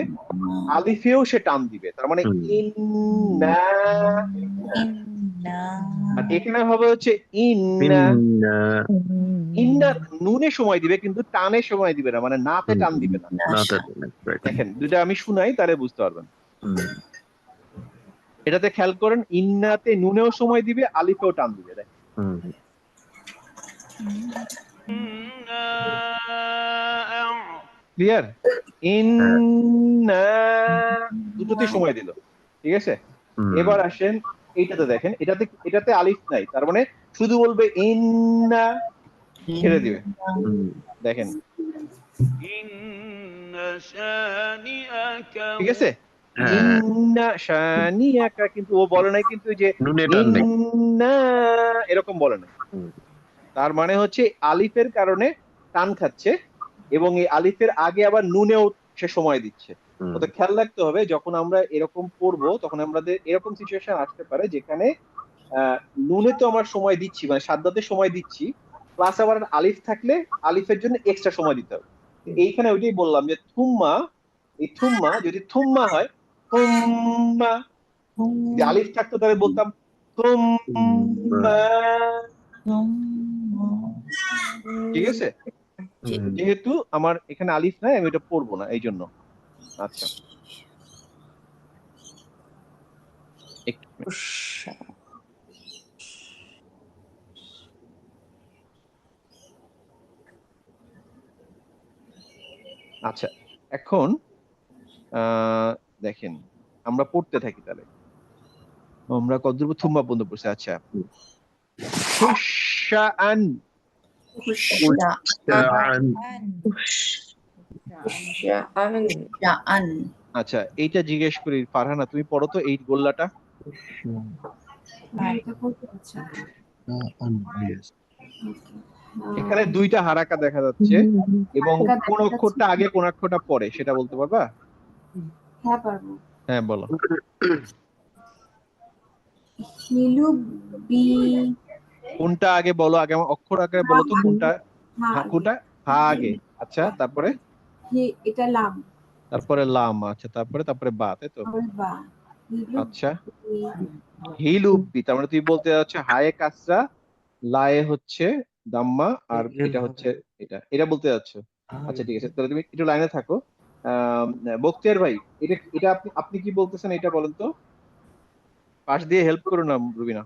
আলিফেও সে টান দিবে, তার মানে ইন্না। আর এখানে হবে হচ্ছে ইন্না, ইন্না নুনে সময় দিবে কিন্তু টানে সময় দিবে না, মানে নাতে টান দিবে না। দেখেন দুইটা আমি শুনাই, তাহলে বুঝতে পারবেন। এটাতে খেয়াল করেন, ইন্নাতে নুনেও সময় দিবে, আলিফেও টান দিবে। দেখেন ক্লিয়ার? ইন্না দুটোতে সময় দিল, ঠিক আছে? এবার আসেন এইটাতে, দেখেন এটাতে আলিফ নাই, তার মানে শুধু বলবে ইন্না, ছেড়ে দিবে। দেখেন ঠিক আছে? ইন্না শানিয়াকা, কিন্তু ও বলে নাই কিন্তু যে ইন্না এরকম বলে নাই। তার মানে হচ্ছে আলিফের কারণে টান খাচ্ছে এবং এই আলিফের আগে আবার নুনেও সে সময় দিচ্ছে। তো খেয়াল রাখতে হবে যখন আমরা এরকম পড়বো তখন আমাদের এরকম সিচুয়েশন আসতে পারে যেখানে নুনে তো আমার সময় দিচ্ছি মানে সাদ্দাতে সময় দিচ্ছি, প্লাস আবার আলিফ থাকলে আলিফের জন্য এক্সট্রা সময় দিতে হবে। এইখানে ওইটাই বললাম যে থুম্মা, এই থুম্মা যদি থুম্মা হয় থুম্মা, যদি আলিফ থাকতো তাহলে বলতাম থুম্মা। ঠিক আছে, যেহেতু আমার এখানে আলিফ নাই আমি এটা পড়বো না এই জন্য। আচ্ছা একটু আচ্ছা এখন দেখেন আমরা পড়তে থাকি তাহলে আমরা কতদূর থুম্মা পর্যন্ত পড়ছি। আচ্ছা খুশাআন, আচ্ছা এইটা জিজ্ঞেস করি ফারহানা, তুমি পড়ো তো এই গোল্লাটা। এটা পড়তে হচ্ছে। এখানে দুইটা হারাকা দেখা যাচ্ছে এবং কোন অক্ষরটা আগে কোন অক্ষরটা পরে সেটা বলতে পারবা? হ্যাঁ পারবো। হ্যাঁ বলো। নীলু বি, কোনটা আগে বলো, আগে আমার অক্ষর আগে বলো তো কোনটা। হ্যাঁ কোনটা হা আগে, আচ্ছা তারপরে এটা লাম, তারপরে লাম, আচ্ছা তারপরে বা, তাই তো? তারপরে বা। নীলু আচ্ছা বি, হিলুব্বি, তার মানে তুমি বলতে যাচ্ছে হায়ে কাসরা, লায়ে হচ্ছে দাম্মা, আর এটা হচ্ছে এটা এটা বলতে যাচ্ছ। আচ্ছা ঠিক আছে, তাহলে তুমি একটু লাইনে থাকো। বখতিয়ার ভাই, এটা এটা আপনি আপনি কি বলতেছেন এটা বলেন তো, পাশ দিয়ে হেল্প করো না Rubina.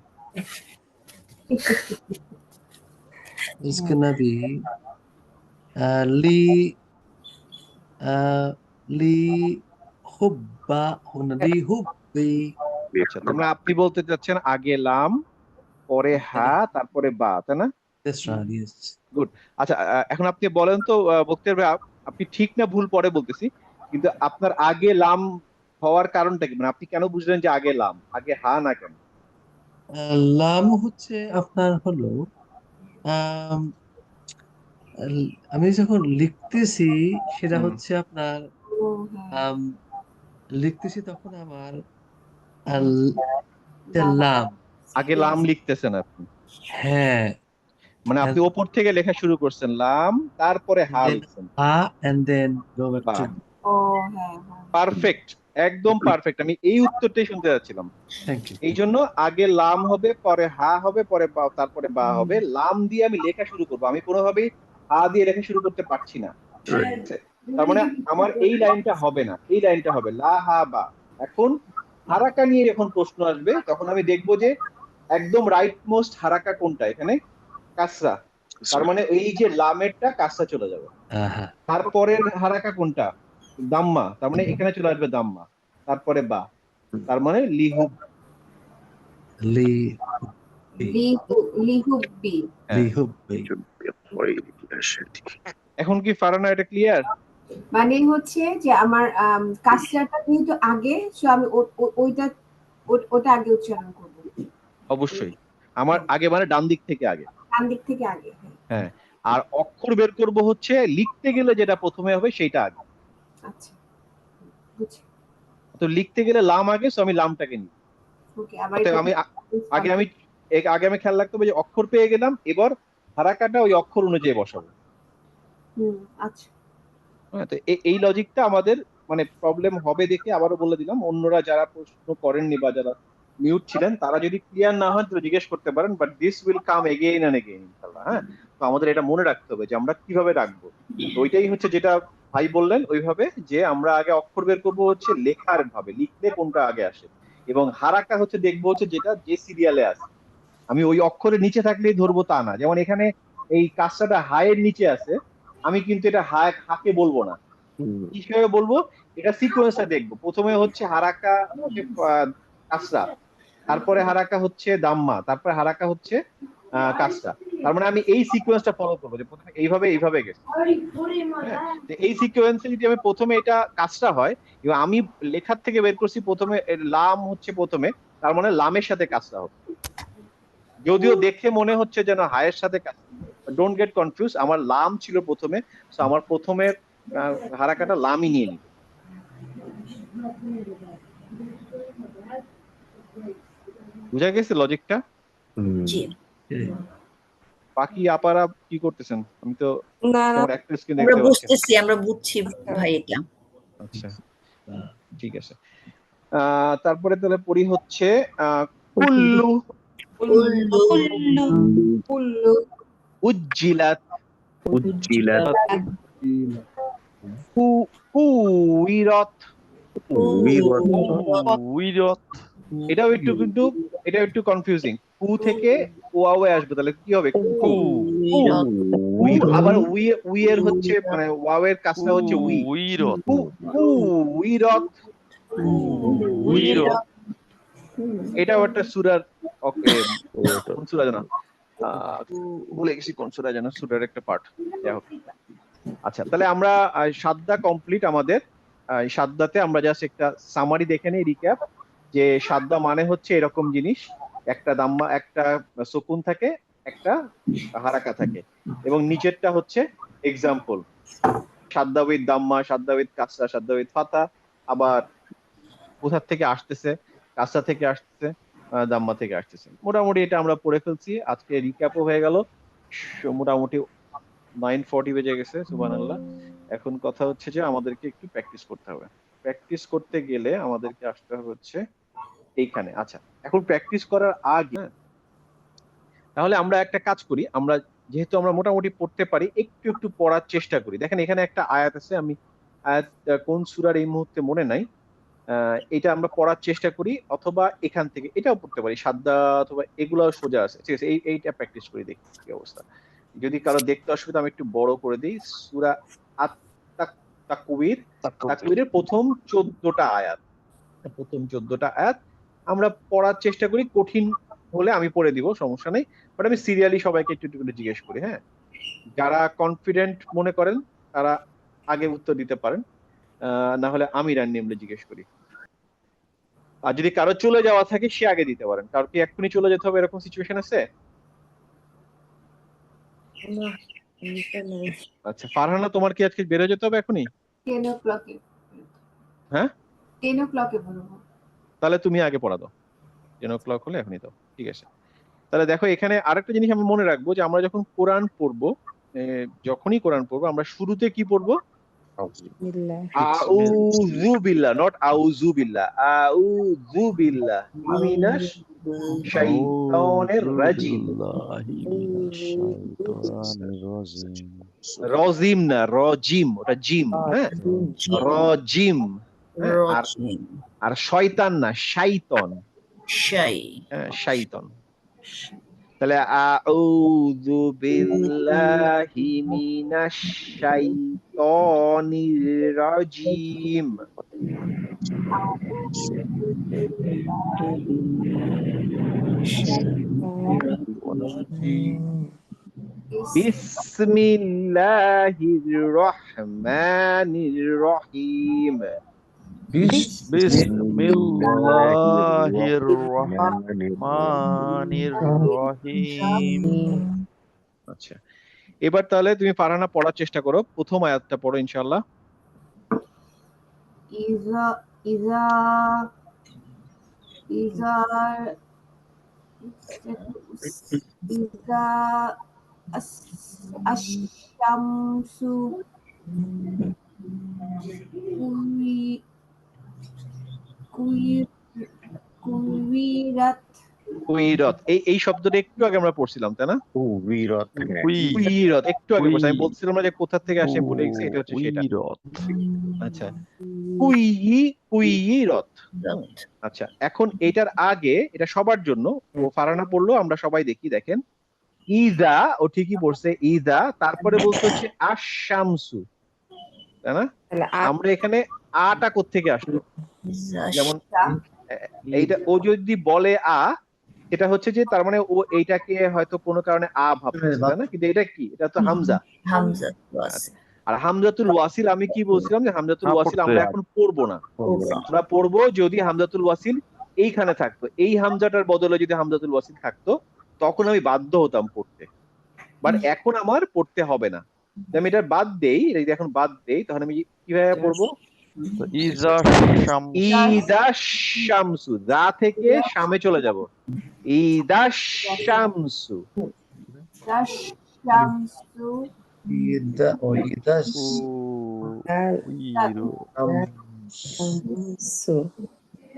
It's gonna be li li hubba li hubbi. আচ্ছা তোমরা আপনি বলতে চাচ্ছেন আগে লাম পরে হা তারপরে বা, তাই না? That's right, yes. গুড। আচ্ছা এখন আপনি বলেন তো বখতিয়ার ভাই, আপনি ঠিক না ভুল পরে বলতেছি, কিন্তু আপনার আগে লাম হওয়ার কারণটা কি, মানে আপনি কেন বুঝলেন যে আগে লাম, আগে হা না কেন? লাম হচ্ছে আপনার হলো আম, আমি যখন লিখতেছি সেটা হচ্ছে আপনার ও হ্যাঁ লিখতেছি তখন আমার লাম। লাম, আগে লাম লিখতেছেন আপনি, হ্যাঁ, মানে আপনি ওপর থেকে লেখা শুরু করছেন লাম তারপরে হা then লিখছেন। and then go back to. ও হ্যাঁ হ্যাঁ পারফেক্ট, একদম পারফেক্ট, আমি এই উত্তরটাই শুনতে যাচ্ছিলাম। Thank you. এই জন্য আগে লাম হবে পরে হা হবে পরে বা, তারপরে বা হবে। লাম দিয়ে আমি লেখা শুরু করবো, আমি কোনোভাবেই হা দিয়ে লেখা শুরু করতে পারছি না। ঠিক আছে? তার মানে আমার এই লাইনটা হবে না, এই লাইনটা হবে লা হা বা। এখন হারাকা নিয়ে যখন প্রশ্ন আসবে তখন আমি দেখবো যে একদম রাইট মোস্ট হারাকা কোনটা, এখানে কাসরা, তার মানে এই যে লামেরটা কাসরা চলে যাবে। তারপরের হারাকা কোনটা, দাম্মা, তার মানে এখানে চলে আসবে দাম্মা, তারপরে বা, তার মানে লিহুব। লিহুব্বি। এখন কি ফারানা এটা ক্লিয়ার? মানে হচ্ছে যে আমার কাসরাটা যেহেতু আগে, সো আমি ওটা আগে উচ্চারণ করব। অবশ্যই আমার আগে মানে ডান দিক থেকে আগে, ডান দিক থেকে আগে। হ্যাঁ। আর অক্ষর বের করব হচ্ছে লিখতে গেলে যেটা প্রথমে হবে সেইটা আগে। আচ্ছা বুঝছি। তো লিখতে গেলে লাম আগে, সো আমি লামটাকে নিই। ওকে, আবার আমি আগে আমি খেয়াল রাখতে হবে যে অক্ষর পেয়ে গেলাম, এবার হারাকাটা ওই অক্ষর অনুযায়ী বসাবো। আচ্ছা হ্যাঁ, তো এই লজিকটা আমাদের মানে প্রবলেম হবে দেখে আবারও বলে দিলাম, অন্যরা যারা প্রশ্ন করেননি বা যারা মিউট ছিলেন তারা যদি ক্লিয়ার না হয় তো জিজ্ঞেস করতে পারেন, but this will come again and again ইনশাআল্লাহ। হ্যাঁ, তো আমাদের এটা মনে রাখতে হবে যে আমরা কিভাবে রাখবো। তো ওইটাই হচ্ছে যেটা ভাই বললেন ওইভাবে, যে আমরা আগে অক্ষর বের করবো হচ্ছে লেখার ভাবে, লিখলে কোনটা আগে আসে, এবং হারাকা হচ্ছে দেখবো হচ্ছে যেটা যে সিরিয়ালে আছে। আমি ওই অক্ষরের নিচে থাকলেই ধরবো তা না, যেমন এখানে এই কাজটা হায়ের নিচে আছে, আমি কিন্তু এটা হাকে বলবো না, হিসেবে বলবো, এটা সিকোয়েন্সটা দেখবো। প্রথমে হচ্ছে হারাকা হচ্ছে কাসরা, তারপরে হারাকা হচ্ছে দাম্মা, তারপরে হারাকা হচ্ছে কাসরা। তার মানে আমি এই সিকোয়েন্সটা ফলো করবো যে প্রথমে এইভাবে গেছে। এই সিকোয়েন্সে যদি আমি প্রথমে এটা কাসরা হয় এবং আমি লেখার থেকে বের করছি প্রথমে লাম হচ্ছে প্রথমে, তার মানে লামের সাথে কাসরা হবে, যদিও দেখে মনে হচ্ছে যেন হায়ের সাথে ডোন্ট গেট কনফিউজ, আমার লাম ছিল প্রথমে, সো আমার প্রথমের হারাকাটা লামই নিয়ে নিব। বুঝা গেছে লজিকটা? জি। বাকি আপারা কি করতেছেন? আমি তো না না আমার একটা স্ক্রিন আমরা দেখতে পাচ্ছি। বুঝতেছি, আমরা বুঝছি ভাই এটা। আচ্ছা ঠিক আছে। তারপরে তাহলে পড়ি হচ্ছে কুল্লু কুল্লু কুল্লু উজ্জিলাত উজ্জিলাত কুইরাত। উইরত এটাও একটু কনফিউজিং। কু থেকে ওয়াও এ আসবে, তাহলে কি হবে? কু। উই আবার উই এর হচ্ছে মানে ওয়াও এর কাজটা হচ্ছে উই। উইরত উইরাত। উইরত এটাও একটা সূরার, ওকে কোন সূরা জানো? ভুলে গেছি কোন সূরা জানো, সূরার একটা পার্ট। যাই হোক, আচ্ছা তাহলে আমরা সাদ্দা কমপ্লিট আমাদের। সাদ্দাতে আমরা জাস্ট একটা সামারি দেখে নেই, রিক্যাপ, যে সাদ্দা মানে হচ্ছে এরকম জিনিস, একটা দাম্মা, একটা সুকুন থাকে, একটা হারাকা থাকে, এবং নিচেরটা হচ্ছে এক্সাম্পল, সাদ্দা উইথ দাম্মা, সাদ্দা উইথ কাসরা, সাদ্দা উইথ ফাতা, আবার কোথা থেকে আসতেছে, কাসরা থেকে আসতেছে, দাম্মা থেকে আসতেছে। মোটামুটি এটা আমরা পড়ে ফেলছি, আজকে রিক্যাপও হয়ে গেল, মোটামুটি 9:40 বেজে গেছে, সুবহানাল্লাহ। এখন কথা হচ্ছে যে আমাদেরকে একটু প্র্যাকটিস করতে হবে। প্র্যাকটিস করতে গেলে আমাদেরকে আসতে হবে হচ্ছে এইখানে। আচ্ছা, এখন প্র্যাকটিস করার আগে তাহলে আমরা একটা কাজ করি, আমরা যেহেতু আমরা মোটামুটি পড়তে পারি, একটু একটু পড়ার চেষ্টা করি। দেখেন এখানে একটা আয়াত আছে, আমি আয়াত কোন সূরার এই মুহূর্তে মনে নাই, এটা আমরা পড়ার চেষ্টা করি, অথবা এখান থেকে এটাও পড়তে পারি, সাদ্দা অথবা এগুলাও সোজা আছে, ঠিক আছে? এইটা প্র্যাকটিস করি, দেখি কি অবস্থা। যদি কারো দেখতে অসুবিধা আমি একটু বড় করে দিই। সূরা তাকবীরের প্রথম 14টা আয়াত, প্রথম 14টা আয়াত আমরা পড়ার চেষ্টা করি। কঠিন হলে আমি পড়ে দিব, সমস্যা নেই, বাট আমি সিরিয়ালি সবাইকে একটু একটু করে জিজ্ঞেস করি। হ্যাঁ, যারা কনফিডেন্ট মনে করেন তারা আগে উত্তর দিতে পারেন, না হলে আমি র্যান্ডমলি জিজ্ঞেস করি। আর যদি কারো চলে যাওয়া থাকে সে আগে দিতে পারেন। কারো কি এক্ষুনি চলে যেতে হবে এরকম সিচুয়েশন আছে? আচ্ছা ফারহানা, তোমার কি আজকে বেরো যেতে হবে এখনই? 10 o'clock হ্যাঁ 10 o'clock বলবো। তাহলে তুমি আগে পড়া দাও, 10 o'clock হলে এখনই দাও, ঠিক আছে? তাহলে দেখো এখানে আরেকটা জিনিস আমি মনে রাখবো, যে আমরা যখন কোরআন পড়বো, যখনই কোরআন পড়বো আমরা শুরুতে কি পড়বো? আউযু বিল্লাহ, নট আউযু বিল্লাহ, আউযু বিল্লাহ মিনাশ শাইতানির রাজিম। রজিম না, রজিম, ওটা জিম। হ্যাঁ, রজিম। আর শয়তান না, শাইতান। হ্যাঁ, শাইতান। তাহলে আউযু বিল্লাহি মিনাশ শাইতানির রাজিম। বিসমিল্লাহির রহমানির রহিম। বিসমিল্লাহির রহমানির রহিম। আচ্ছা, এবার তাহলে তুমি ফারহানা পড়ার চেষ্টা করো, প্রথম আয়াতটা পড়ো ইনশাআল্লাহ। ইজা ইজা ইজা ইজা আশ-শামসু কুইরাত। কুইরত, এই শব্দটা একটু আগে আমরা পড়ছিলাম, তাই না? উইরত কুইরত একটু আগে পড়ছি, আমি বলছিলাম না যে কোথা থেকে আসে, ভুলে গেছি, এটা হচ্ছে সেটা। উইরত। আচ্ছা, কুইরত। আচ্ছা, এখন এটার আগে, এটা সবার জন্য, ও ফারহানা পড়লো, আমরা সবাই দেখি। দেখেন ইজা, ও ঠিকই পড়ছে, ইজা, তারপরে বলতে হচ্ছে আশ-শামসু, তাই না? আমরা এখানে আটা কোত্থেকে আসলো? যেমন এইটা ও যদি বলে আ, এটা হচ্ছে যে তার মানে ও এইটাকে হয়তো কোনো কারণে আ ভাবতেছে, তাই না? কিন্তু এটা কি? এটা তো হামজা। আর হামজাতুল ওয়াসিল, আমি কি বলছিলাম যে হামজাতুল ওয়াসিল আমরা এখন পড়বো না, আমরা পড়বো যদি হামজাতুল ওয়াসিল এইখানে থাকতো, এই হামজাটার বদলে যদি হামজাতুল ওয়াসিল থাকতো, তখন আমি বাধ্য হতাম পড়তে। বাট এখন আমার পড়তে হবে না। যদি আমি এটা বাদ দেই, এটা যদি এখন বাদ দেই, তাহলে আমি কিভাবে পড়বো? তো ইজা শামস ইদা শামসু, যা থেকে শামে চলে যাব। ইদা শামসু। শামসু إذا وإذا কুইরো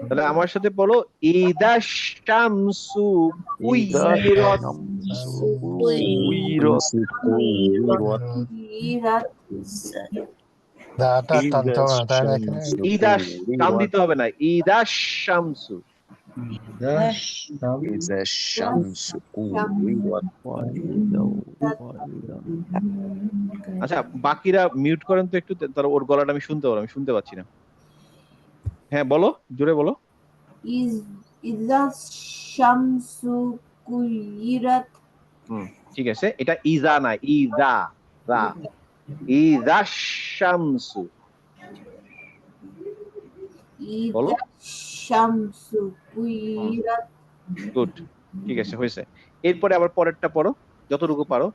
তাহলে আমার সাথে বলো, ইদা শামসু ইজা কুইরত। শামসু কুইরত ইরাত দাটা টানতে হবে না, তাই না? এখানে ইদা টান দিতে হবে না, ইদা শামসু। إذا إذا الشمس كورت আচ্ছা, বাকিরা মিউট করেন তো একটু, তার ওর গলাটা আমি শুনতে পারবো, আমি শুনতে পাচ্ছি না। হ্যাঁ বলো, জোরে বলো। ইজা শামসু কুইরাত ঠিক আছে, এটা ইজা না, ইজা রা। ইজা শামসু। বলো। ইজা শামসু কুইরাত গুড, ঠিক আছে, হয়েছে। এরপরে আবার পরেরটা পড়ো, যতটুকু পারো।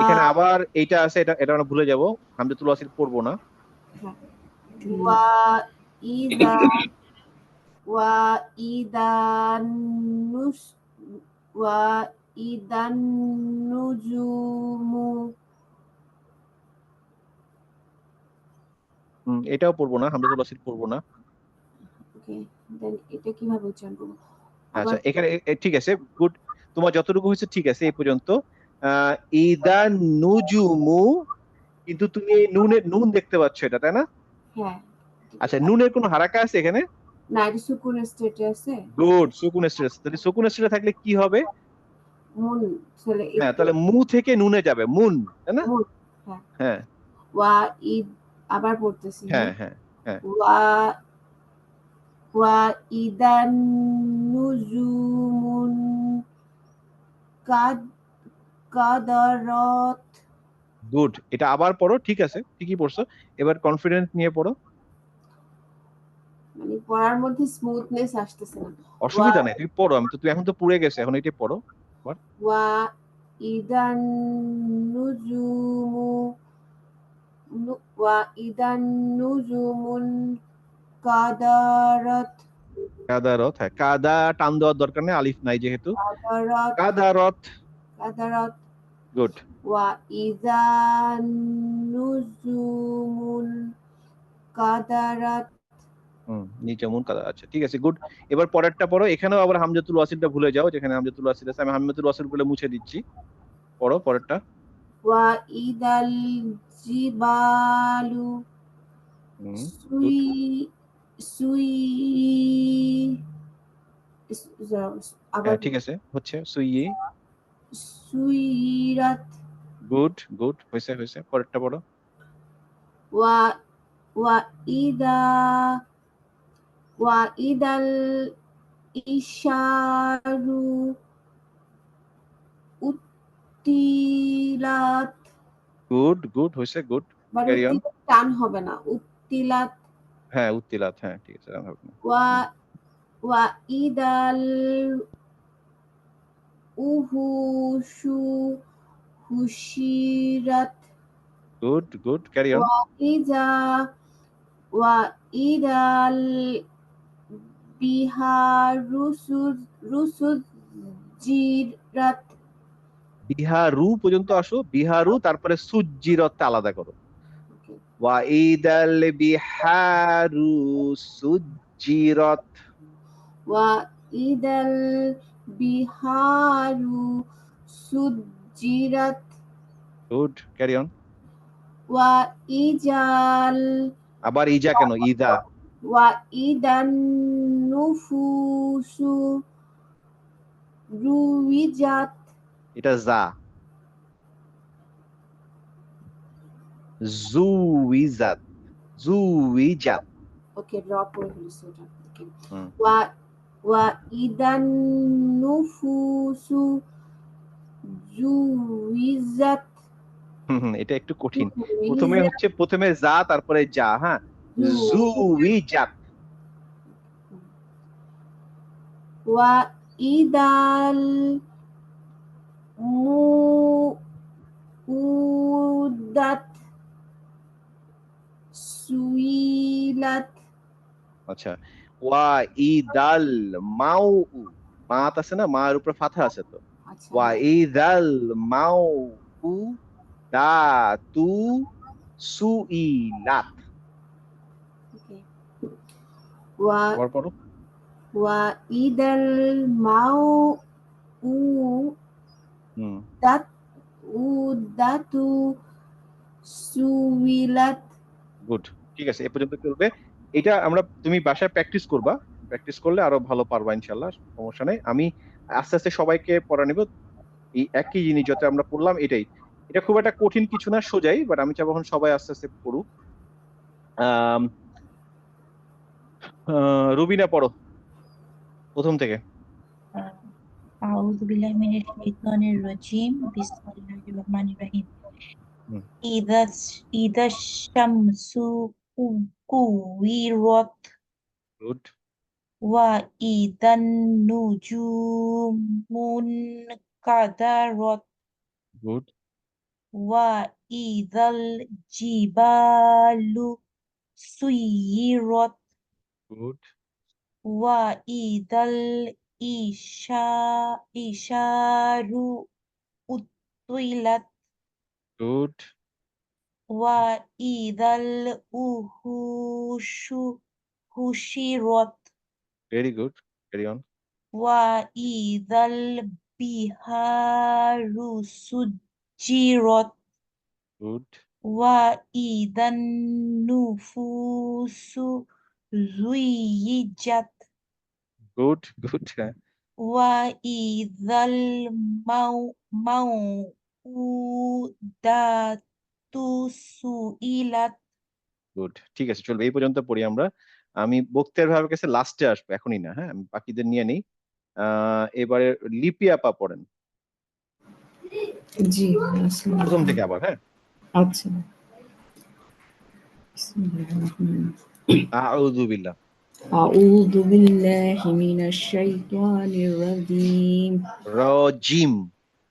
এখানে আবার এইটা আছে, এটা এটা আমরা ভুলে যাবো, হামজাতুল ওয়াসিল পড়বো না। ওয়া ইদা ওয়া ইদান নুস ওয়া ইদান নুজুমু এটাও পড়বো না, হামজাতুল ওয়াসিল পড়বো না। ওকে, দেন এটা কিভাবে উচ্চারণ করব? আচ্ছা, এখানে ঠিক আছে, গুড। তোমার যতটুকু হয়েছে ঠিক আছে এই পর্যন্ত। ইদা নুজুমু, কিন্তু তুমি এই নুন দেখতে পাচ্ছ এটা, তাই না? হ্যাঁ, আচ্ছা, নুনের কোনো হারাকা আছে এখানে? না, এটা সুকুন স্টেটে আছে। গুড, সুকুন স্ট্রেস। তাহলে সুকুন স্ট্রেসে থাকলে কি হবে? মুন ছেলে হ্যাঁ, তাহলে মু থেকে নুনে যাবে, মুন, তাই না? মুন, হ্যাঁ। হ্যাঁ ওয়া ইদ, আবার পড়তেছি। হ্যাঁ হ্যাঁ হ্যাঁ। ওয়া ওয়া ইদান নুজুমুন কাদারাত গুড, এটা আবার পড়ো, ঠিক আছে, ঠিকই পড়ছো। এবার কনফিডেন্স নিয়ে পড়ো। মানে পড়ার মধ্যে স্মুথনেস আসতেছে না। অসুবিধা নেই, তুমি পড়ো। তুমি এখন তো পুড়ে গেছে, এখন এটা পড়ো। ওয়া ইদান নুজুমু ওয়া ইদান নুজুমুন কাদারাত কাদারত, হ্যাঁ, কাদা টান দেওয়ার দরকার নেই, আলিফ নাই যেহেতু। কাদারাত কাদারত, কাদারাত গুড। ওয়া ইদান নুজুমুন কাদারাত নিচে মুন কাদা, আচ্ছা ঠিক আছে, গুড। এবার পরেরটা পড়ো। এখানেও আবার হামজাতুল ওয়াসিলটা ভুলে যাও, যেখানে হামজাতুল ওয়াসিল আছে আমি হামজাতুল ওয়াসিল বলে মুছে দিচ্ছি। পড়ো পরেরটা। ওয়া ইদাল জিবালু সুই সুই আবার ঠিক আছে, হচ্ছে সুইয়ে। সুইরাত গুড গুড, হয়েছে হয়েছে। পরেরটা পড়ো। ওয়া ওয়া ইদা ওয়া ইদাল ইশারু উত্তিলাত গুড গুড, হয়েছে, গুড। মানে ক্যারি অন। টান হবে না, উত্তিলাত। হ্যাঁ, উত্তিলাত, হ্যাঁ ঠিক আছে। ওয়া ওয়া ইদাল উহুশু হুশিরাত গুড গুড, ক্যারি অন। ওয়া ইদাল বিহারু রুসুজিরাত বিহারু পর্যন্ত আসো, বিহারু, তারপরে সুজ্জিরত আলাদা করো। ওয়া ইদাল বিহারু সুজ্জিরত। ওয়া ইদাল বিহারু সুজ্জিরাত গুড, ক্যারি অন। ওয়া ইজাল আবার ইজা কেন? ইদা। ওয়া ইদান নুফুসু রুইজাত এটা জা। জুইজাত, জুইজাত। ওকে, ড্রপ করে ফেলেছি ওটা। ওকে, ওয়া ইদান নুফুসু জুইজাত এটা একটু কঠিন। প্রথমে জা, তারপরে যা। হ্যাঁ, জুইজাত। ওয়া ইদাল উদাত সুইলাত আচ্ছা, ওয়া ইদাল মাউ মাত আছে না, মার উপরে ফাথা আছে তো, আচ্ছা ওয়া ইদাল মাউ উ দা তু সুইলাত। ওকে ওয়া আবার পড়ো। ওয়া ইদাল মাউ হুম, উদাত উদাতু সুইলাত গুড, ঠিক আছে, এ পর্যন্ত চলবে। এটা তুমি বাসায় প্র্যাকটিস করবা, প্র্যাকটিস করলে আরো ভালো পারবা ইনশাল্লাহ, সমস্যা নেই। আমি আস্তে আস্তে সবাইকে পড়া নিব, এই একই জিনিস যত আমরা পড়লাম এটাই। এটা খুব একটা কঠিন কিছু না, সোজাই, বাট আমি চাবো এখন সবাই আস্তে আস্তে পড়ুক। আম, রুবিনা পড়ো প্রথম থেকে। أعوذ بالله من الشيطان الرجيم بسم الله الرحمن الرحيم hmm, إذا الشمس كورت good, وإذا النجوم انكدرت good, وإذا الجبال سيرت good, وإذا الإشار أطلت good, وإذا الوحوش حشرت very good, carry on. وإذا البحار سجرت good, وإذا النفوس زوجت good, good, হ্যাঁ, وإذا الموءودة سئلت গুড, ঠিক আছে, চলবে, এই পর্যন্ত পড়ি আমরা। আমি বক্তের ভাবের কাছে লাস্টে আসবো, এখনই না, হ্যাঁ, আমি বাকিদের নিয়ে নেই। এবারে লিপি আপা পড়েন জি প্রথম থেকে আবার, হ্যাঁ। আচ্ছা বিসমিল্লাহির রহমানির আউযু বিল্লাহ। أعوذ بالله من الشيطان الرجيم রজিম।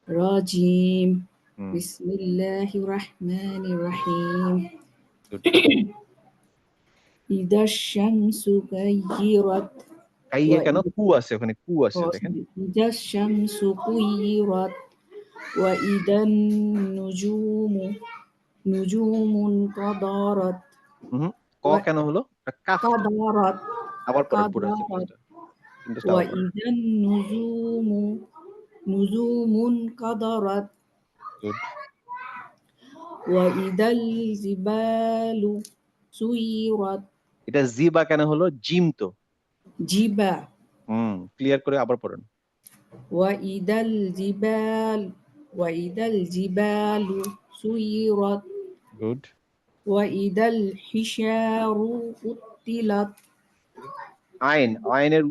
رجيم হুম, بسم الله الرحمن الرحيم good. إذا الشمس كيرت কাইয়ে কেন, কু আছে ওখানে, কু আছে দেখেন। إذا الشمس كيرت وإذا النجوم انقدرت ক কেন হলো, কাফ তো। قدرت আবার পড়েন পুরো সেন্টেন্সটা, আবার পড়েন। وإذا النجوم انقدرت গুড, وإذا الجبال سيرت এটা জিবা কেন হলো, জিম তো। جبا ক্লিয়ার করে আবার পড়েন। وإذا الجبال سيرت গুড, وإذا الحشار عطلت আইনের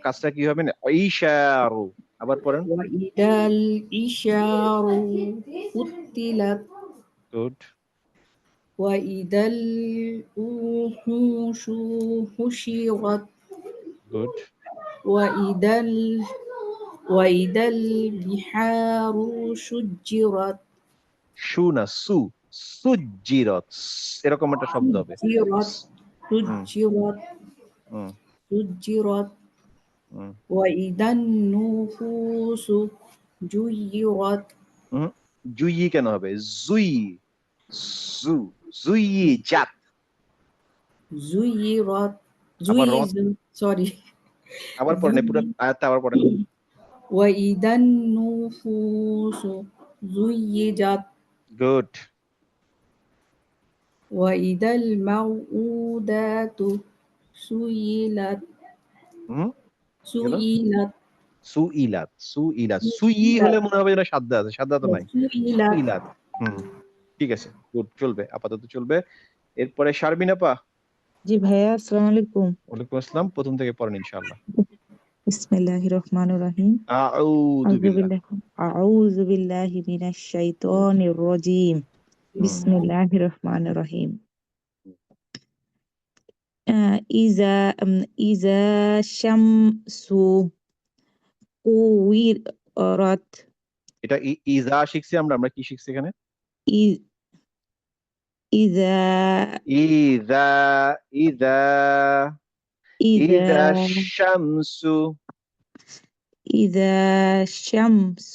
কাজটা কি হবে না, ঈশারু, আবার পড়েন। وإذا العشار عطلت গুড, وإذا الوحوش حشرت গুড, وإذا البحار سجرت সু না, সুজ্জিরত, এরকম একটা শব্দ হবে। سجرت وإذا النفوس جيرت জুই কেন হবে, জুই, জুই জাত। زيرت আবার রত, sorry আবার পড়েন পুরো আয়াতটা, আবার পড়েন। وإذا النفوس زيجت গুড, وإذا الموءودة سئلت সুইলাত, সুই হলে মনে হবে যেন সাদ্দা আছে, সাদ্দা তো নাই, সুইলাত। ঠিক আছে, গুড, চলবে, আপাতত চলবে। এরপরে শারমিন আপা। জি ভাইয়া, আসসালামু আলাইকুম। ওয়ালাইকুম আসসালাম, প্রথম থেকে পড়েন ইনশাআল্লাহ। বিসমিল্লাহির রহমানির রহিম। আউযু বিল্লাহি মিনাশ শাইতানির রাজীম। বিসমিল্লাহির রহমানির রহিম। ইযা শামসু কুওয়িরাত। এটা ইজা শিখছি আমরা কি শিখছি এখানে? ই- إذا ইজা ইজা إذا ইজা শামসু। إذا الشمس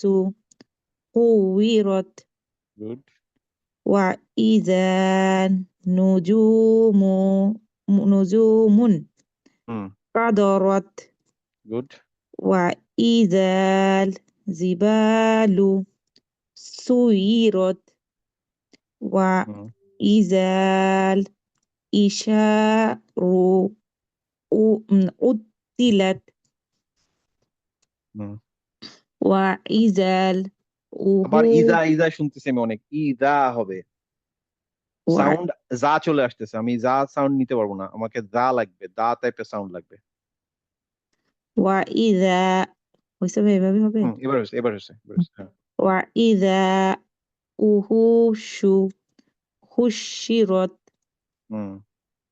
كورت গুড। وإذا النجوم نجوم হুম, قدرت গুড। وإذا الجبال سيرت হুম, وإذا الإشار عطلت হুম। وإذا আবার ইজা الوحوش ইজা শুনতেছি আমি অনেক, ইজা হবে। সাউন্ড যা চলে আসতেছে, আমি যা সাউন্ড নিতে পারবো না, আমাকে যা লাগবে, দা টাইপের সাউন্ড লাগবে। وإذا হয়েছে ভাই, এভাবে হবে। এবার হচ্ছে হ্যাঁ। وإذا وحوش حشرت হুম,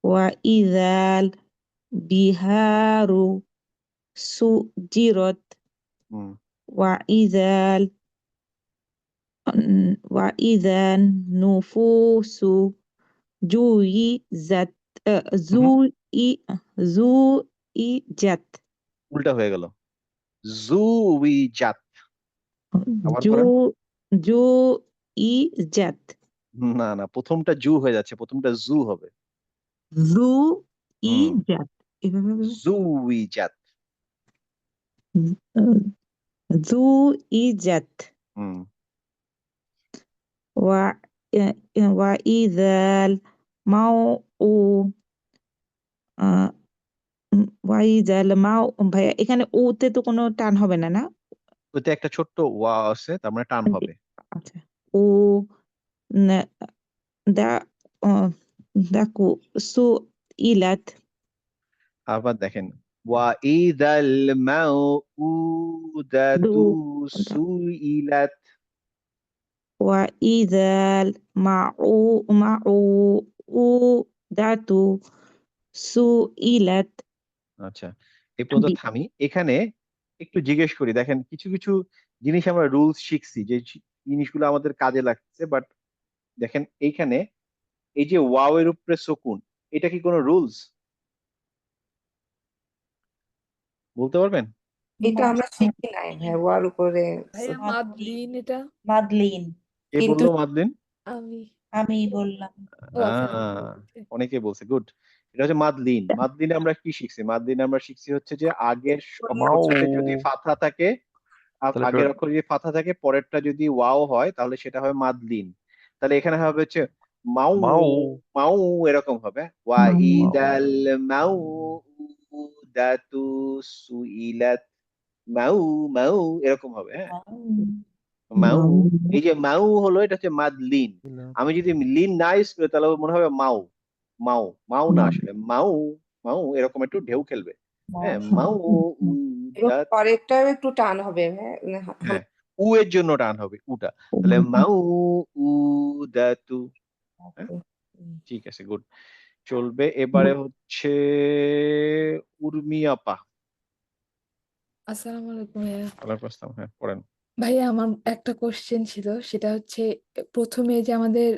وإذا البحار سجرت হুম, وإذا وإذا النفوس زوجت زوجت উল্টা হয়ে গেল। জুইজাত। আবার করেন। زوجت না না, প্রথমটা জু হয়ে যাচ্ছে, প্রথমটা জু হবে। زوجت এভাবে হবে। জুইজাত। زوجت হুম, وإذا الموءودة ওয়াইজা মাও ভাইয়া এখানে ওতে তো কোনো টান হবে না, না? ওতে একটা ছোট্ট ওয়া আছে, তার মানে টান হবে। আচ্ছা। ও দা দাকু সু ইলাত আবার দেখেন, ওয়া ইদাল মাউউদাতু সুইলাত। ওয়া ইদাল মাউউদাতু সু ইলাত। আচ্ছা, এই পর্যন্ত থামি। এখানে একটু জিজ্ঞেস করি, দেখেন কিছু কিছু জিনিস আমরা রুলস শিখছি, যে জিনিসগুলো আমাদের কাজে লাগছে, বাট দেখেন এইখানে এই যে ওয়াও এর উপরে সুকুন, এটা কি কোনো রুলস বলতে পারবেন? এটা আমরা শিখি নাই ভাই, ওয়ার উপরে ভাইয়া মাদলিন এটা মাদলিন কে কিন্তু বললো মাদলিন? আমি আমি বললাম। ও আচ্ছা অনেকে বলছে, গুড। এটা হচ্ছে মাদলিন। মাদলিনে আমরা কি শিখছি? মাদলিনে আমরা শিখছি হচ্ছে যে আগের অক্ষরটাতে যদি ফাথা থাকে, আগের অক্ষর যদি ফাথা থাকে, পরেরটা যদি ওয়াও হয়, তাহলে সেটা হবে মাদলিন। তাহলে এখানে হবে হচ্ছে মাউ মাউ মাউ, এরকম হবে। ওয়া ইদাল মাউ দাতু সুইলাত মাউ মাউ, এরকম হবে। হ্যাঁ, মাউ। এই যে মাউ হলো, এটা হচ্ছে মাদলিন। আমি যদি লিন না ইউজ করি, তাহলে মনে হবে মাউ মাউ মাউ না, আসলে মাউ মাউ, এরকম একটু ঢেউ খেলবে। হ্যাঁ, মাউ এবং পরেরটাও একটু টান হবে ভাই। হ্যাঁ, উ এর জন্য টান হবে, উটা। তাহলে মাউ উ দাতু। হ্যাঁ, ঠিক আছে, গুড, চলবে। এবারে হচ্ছে উর্মি আপা। আসসালামু আলাইকুম ভাইয়া। ওয়ালাইকুম আসসালাম। হ্যাঁ, পড়েন। ভাইয়া আমার একটা কোশ্চেন ছিল, সেটা হচ্ছে প্রথমে যে আমাদের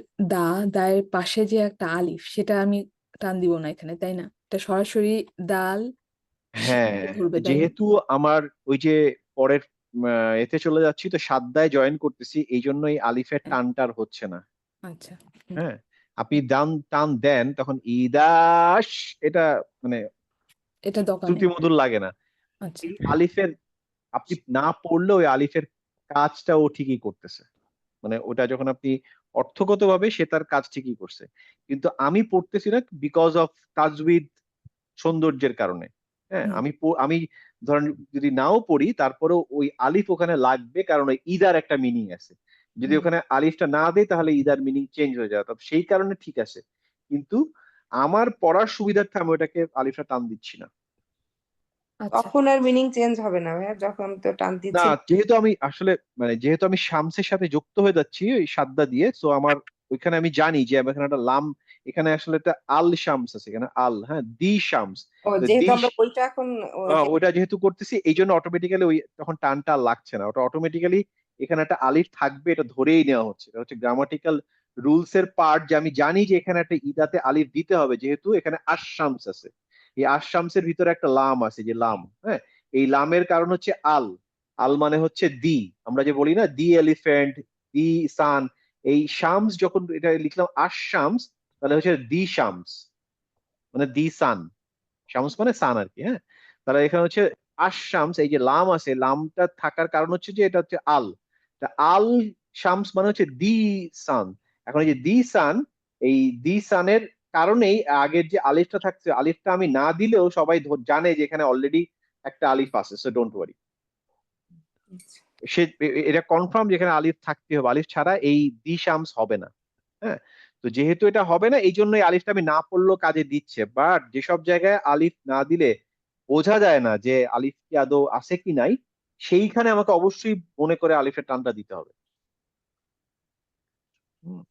দায়ের পাশে যে একটা আলিফ, সেটা আমি টান দিব না এখানে, তাই না? এটা সরাসরি দাল হ্যাঁ, ধরবে, তাই না? যেহেতু আমার ওই যে পরের এতে চলে যাচ্ছি, তো সাদ্দায় জয়েন করতেছি, এই জন্য এই আলিফের টানটার হচ্ছে না। আচ্ছা হ্যাঁ, আপনি টান দেন তখন ইদাস, এটা মানে এটা দোকানে। শ্রুতি মধুর লাগে না। আচ্ছা এই আলিফের আপনি না পড়লেও ওই আলিফের কাজটা ও ঠিকই করতেছে, মানে ওটা যখন আপনি অর্থগতভাবে সে তার কাজ ঠিকই করছে, কিন্তু আমি পড়তেছি না বিকজ অফ তাজউইদ, সৌন্দর্যের কারণে। হ্যাঁ, আমি ধরেন যদি নাও পড়ি, তারপরেও ওই আলিফ ওখানে লাগবে, কারণ ওই ইদার একটা মিনিং আছে। যদি ওখানে আলিফটা না দেয়, তাহলে ইদার মিনিং চেঞ্জ হয়ে যায়, তবে সেই কারণে ঠিক আছে। কিন্তু আমার পড়ার সুবিধার্থে আমি ওটাকে আলিফটা টান দিচ্ছি না। তখন আর মিনিং চেঞ্জ হবে না ভাইয়া, যখন তো টান না, দিচ্ছি। যেহেতু আমি আসলে মানে যেহেতু আমি শামসের সাথে যুক্ত হয়ে যাচ্ছি ওই সাদ্দা দিয়ে, তো আমার ওইখানে আমি জানি যে আমার এখানে একটা লাম, এখানে আসলে একটা আল শামস আছে, এখানে আল, হ্যাঁ, দি শামস। ও তো যেহেতু দি, আমরা ওইটা এখন ওইটা যেহেতু করতেছি, এই জন্য অটোমেটিক্যালি ওই তখন টানটা আর লাগছে না, ওটা অটোমেটিক্যালি এখানে একটা আলিফ থাকবে, এটা ধরেই নেওয়া হচ্ছে। এটা হচ্ছে গ্রামাটিক্যাল রুলস এর পার্ট, যে আমি জানি যে এখানে একটা ইদাতে আলিফ দিতে হবে, যেহেতু এখানে আশামস আছে। এই আশামসের ভিতরে একটা লাম আছে, যে লাম, হ্যাঁ, এই লামের কারণ হচ্ছে আল। আল মানে হচ্ছে দি, আমরা যে বলি না দি এলিফ্যান্ট, দি সান, এই শামস যখন এটা লিখলাম আশামস, তাহলে হচ্ছে দি শামস, মানে দি সান, শামস মানে সান আর কি, হ্যাঁ। তাহলে এখানে হচ্ছে আশামস, এই যে লাম আছে, লামটা থাকার কারণ হচ্ছে যে এটা হচ্ছে আল। তা আল শামস মানে হচ্ছে দি সান। এখন এই যে দি সান, এই দি সানের কারণেই আগের যে আলিফটা থাকছে, আলিফটা আমি না দিলেও সবাই জানে যে এখানে অলরেডি একটা আলিফ আছে, সো ডোন্ট ওয়ারি। সে এটা কনফার্ম যেখানে আলিফ থাকতে হবে, আলিফ ছাড়া এই দি শামস হবে না, হ্যাঁ। তো যেহেতু এটা হবে না, এই জন্য এই আলিফটা আমি না পড়লেও কাজে দিচ্ছে। বাট যেসব জায়গায় আলিফ না দিলে বোঝা যায় না যে আলিফ কি আদৌ আছে কি নাই, সেইখানে আমাকে অবশ্যই মনে করে আলিফের টানটা দিতে হবে। হুম,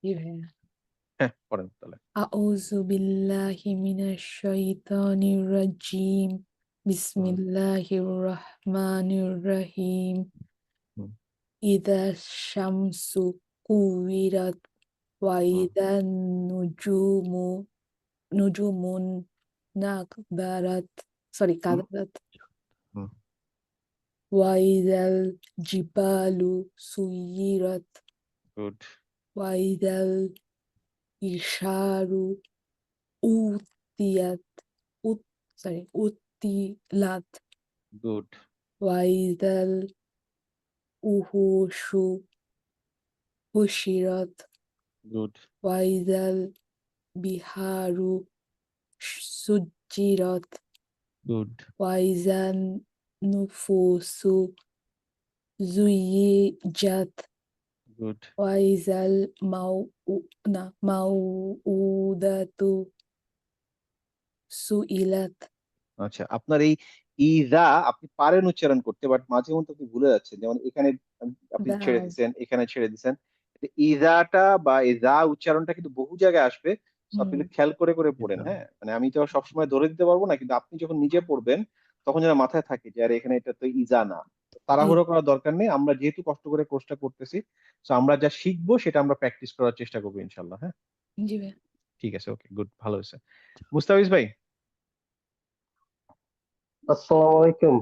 জি ভাইয়া। হ্যাঁ পড়েন তাহলে। আউযু বিল্লাহি মিনাশ শাইতানির রাজিম। বিসমিল্লাহির রহমানির রহিম। হুম, ইদা শামসু কুবিরাত ওয়া হুম, ইদান নুজুমুন নাকদারাত হুম, কাদারাত হুম, ওয়া ইদাল জিবালু সুয়িরাত গুড, ওয়া ইদাল ইশারু উতিয়াত উত উত্তিলাত গুড, ওয়া ইদাল উহুশু হুশিরাত গুড, ওয়া ইদাল বিহারু সুজ্জিরাত গুড, ওয়া ইদান নুফুসু জুইজাত গুড। ওয়া ইদাল মাউউদাতু সুইলাত। আচ্ছা, আপনার এই ইজা আপনি পারেন উচ্চারণ করতে, বাট মাঝে মধ্যে আপনি ভুলে যাচ্ছেন। যেমন এখানে আপনি ছেড়ে দাল দিচ্ছেন, এখানে ছেড়ে দিচ্ছেন। ইজাটা বা ইজা উচ্চারণটা কিন্তু বহু জায়গায় আসবে। So আপনি হুম একটু খেয়াল করে করে পড়েন, হ্যাঁ। মানে আমি তো সবসময় ধরে দিতে পারবো না, কিন্তু আপনি যখন নিজে পড়বেন তখন যেন মাথায় থাকে যে আরে এখানে এটা তো ইজা না। জি তাড়াহুড়ো করার দরকার নেই, আমরা যেহেতু কষ্ট করে কোর্সটা করতেছি, তো আমরা যা শিখবো সেটা আমরা প্র্যাকটিস করার চেষ্টা করবো ইনশাল্লাহ, হ্যাঁ। জি ভাই। ঠিক আছে, ওকে, গুড, ভালো হয়েছে। মুস্তাফিজ ভাই। আসসালামু আলাইকুম।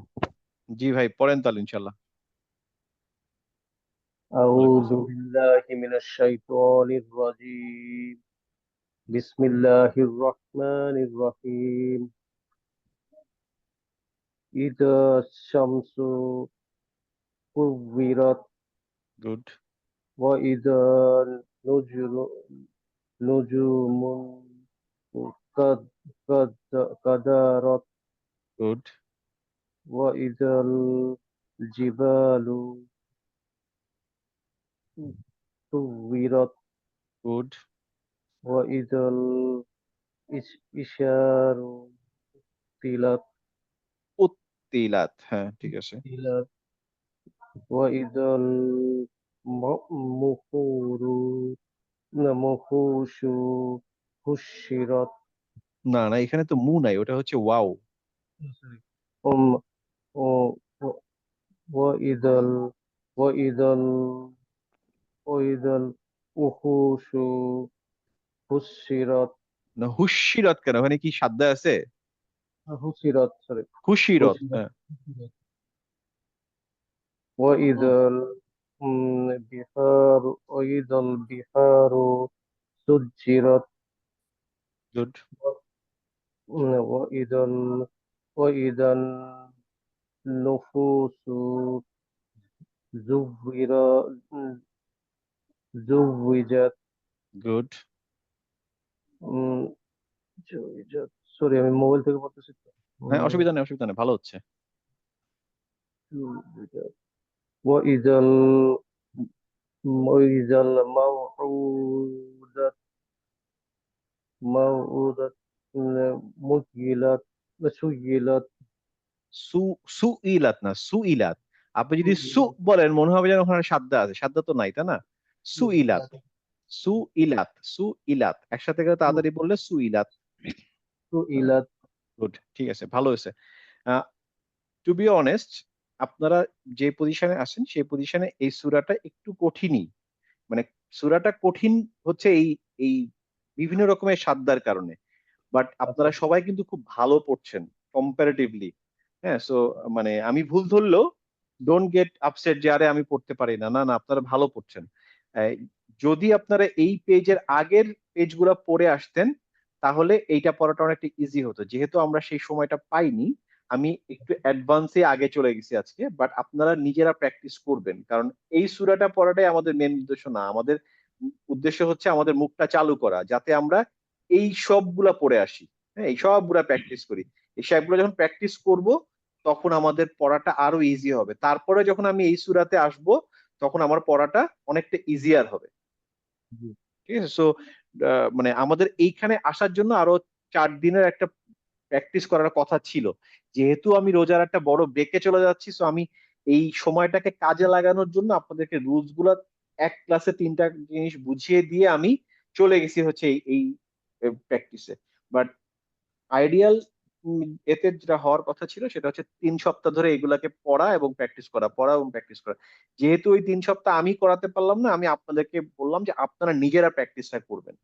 জি ভাই, পড়েন তাহলে ইনশাল্লাহ। ওয়ালাইকুম আউযু আসসালাম। বিল্লাহি মিনাশ শাইতানির রাজিম। বিসমিল্লাহির রহমানির রহিম। ইদা শামসু কুবিরাত গুড, ওয়া ইদা নুজুমু নুজুমুন কাদ কাদারাত গুড, ওয়া ইদাল জিবালু সুবিরাত গুড। ওয়া ইদাল ইশারু তিলাত উত্তিলাত, হ্যাঁ ঠিক আছে। তিলাত وإذا المقور نمحوش حشرت না না, এখানে তো মু নাই, ওটা হচ্ছে ওয়াও। أم و- و- وإذا ال- وإذا ال- وإذا الوحوش حشرت না, হুশিরত কেন, ওখানে কি সাদ্দা আছে? حشرت sorry হুশিরত, حشرت হ্যাঁ। وإذا البحار وإذا البحار سجرت গুড, وإذا وإذا النفوس زوجت زوجت গুড। زوجت সরি আমি মোবাইল থেকে পড়তেছি তো হ্যাঁ অসুবিধা নেই, অসুবিধা নেই, ভালো হচ্ছে। زوجت وإذا وإذا الموءودة موءودة مجلت سجلت সু সুইলাত না, সুইলাত। আপনি যদি সু বলেন মনে হবে যেন ওখানে সাদ্দা আছে, সাদ্দা তো নাই, তাই না? সুইলাত, সুইলাত, সুইলাত একসাথে করে তাড়াতাড়ি বললে সুইলাত। سجلت গুড, ঠিক আছে, ভালো হয়েছে। টু বি অনেস্ট, আপনারা যে পজিশনে আছেন সেই পজিশনে এই সূরাটা একটু কঠিনই। মানে সূরাটা কঠিন হচ্ছে এই বিভিন্ন রকমের সাদ্দার কারণে। বাট আপনারা সবাই কিন্তু খুব ভালো পড়ছেন কম্পারেটিভলি। হ্যাঁ? সো মানে আমি ভুল ধরলেও ডোন্ট গেট আপসেট যে আরে আমি পড়তে পারি না। না, না আপনারা ভালো পড়ছেন। অ্যা যদি আপনারা এই পেজের আগের পেজগুলা পড়ে আসতেন, তাহলে এইটা পড়াটা অনেকটা ইজি হতো। যেহেতু আমরা সেই সময়টা পাইনি, আমি একটু অ্যাডভান্স এ আগে চলে গেছি আজকে। বাট আপনারা নিজেরা প্র্যাকটিস করবেন। কারণ এই সূরাটা পড়াটাই আমাদের মেইন উদ্দেশ্য না। আমাদের উদ্দেশ্য হচ্ছে আমাদের মুখটা চালু করা। যাতে আমরা এই সবগুলা পড়ে আসি। হ্যাঁ? এই সবগুলা প্র্যাকটিস করি। এই সবগুলা যখন প্র্যাকটিস করব, তখন আমাদের পড়াটা আরো ইজি হবে। তারপরে যখন আমি এই সূরাতে আসব, তখন আমার পড়াটা অনেকটা ইজিয়ার হবে। ঠিক আছে? সো মানে আমাদের এইখানে আসার জন্য আরো ৪ দিনের একটা প্র্যাকটিস করার কথা ছিল। যেহেতু আমি রোজার একটা বড় ব্রেকে চলে যাচ্ছি, সো আমি এই সময়টাকে কাজে লাগানোর জন্য আপনাদেরকে রুলস গুলা এক ক্লাসে ৩ টা জিনিস বুঝিয়ে দিয়ে আমি চলে গেছি হচ্ছে এই প্র্যাকটিসে। বাট আইডিয়াল এতে যেটা হওয়ার কথা ছিল সেটা হচ্ছে ৩ সপ্তাহ ধরে এগুলাকে পড়া এবং প্র্যাকটিস করা, পড়া এবং প্র্যাকটিস করা। যেহেতু ওই ৩ সপ্তাহ আমি করাতে পারলাম না, আমি আপনাদেরকে বললাম যে আপনারা নিজেরা প্র্যাকটিসটা করবেন।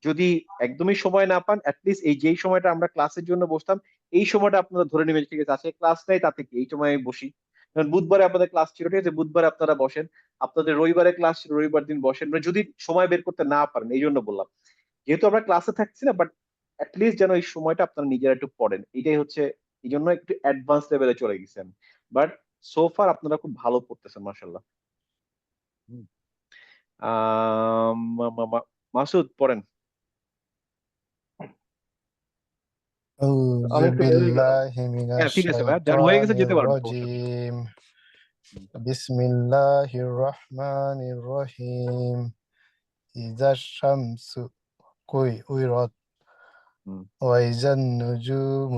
যদি একদমই সময় না পান, এটলিস্ট এই যেই সময়টা আমরা ক্লাসের জন্য বসতাম, এই সময়টা আপনারা ধরে নেবেন ঠিক আছে, আজকে ক্লাস নাই তাতে কি? এই সময় আমি বসি। কারণ বুধবারে আপনাদের ক্লাস ছিল, ঠিক আছে? বুধবারে আপনারা বসেন। আপনাদের রবিবারে ক্লাস ছিল, রবিবার দিন বসেন। মানে যদি সময় বের করতে না পারেন, এইজন্য বললাম। যেহেতু আমরা ক্লাসে থাকছি না, বাট এটলিস্ট যেন এই সময়টা আপনারা নিজেরা একটু পড়েন। এটাই হচ্ছে, এইজন্য একটু অ্যাডভান্স লেভেলে চলে গেছি আমি। বাট সো ফার আপনারা খুব ভালো পড়তেছেন মাশাআল্লাহ। হুম। মা মা মা মাসুদ পড়েন। أعوذ আমি একটু بالله من হ্যাঁ, ঠিক আছে ভাইয়া। ডান হয়ে الشيطان গেছে, যেতে পারেন, সমস্যা নেই। الرجيم হুম, بسم الله الرحمن الرحيم إذا الشمس كورت হুম। وإذا النجوم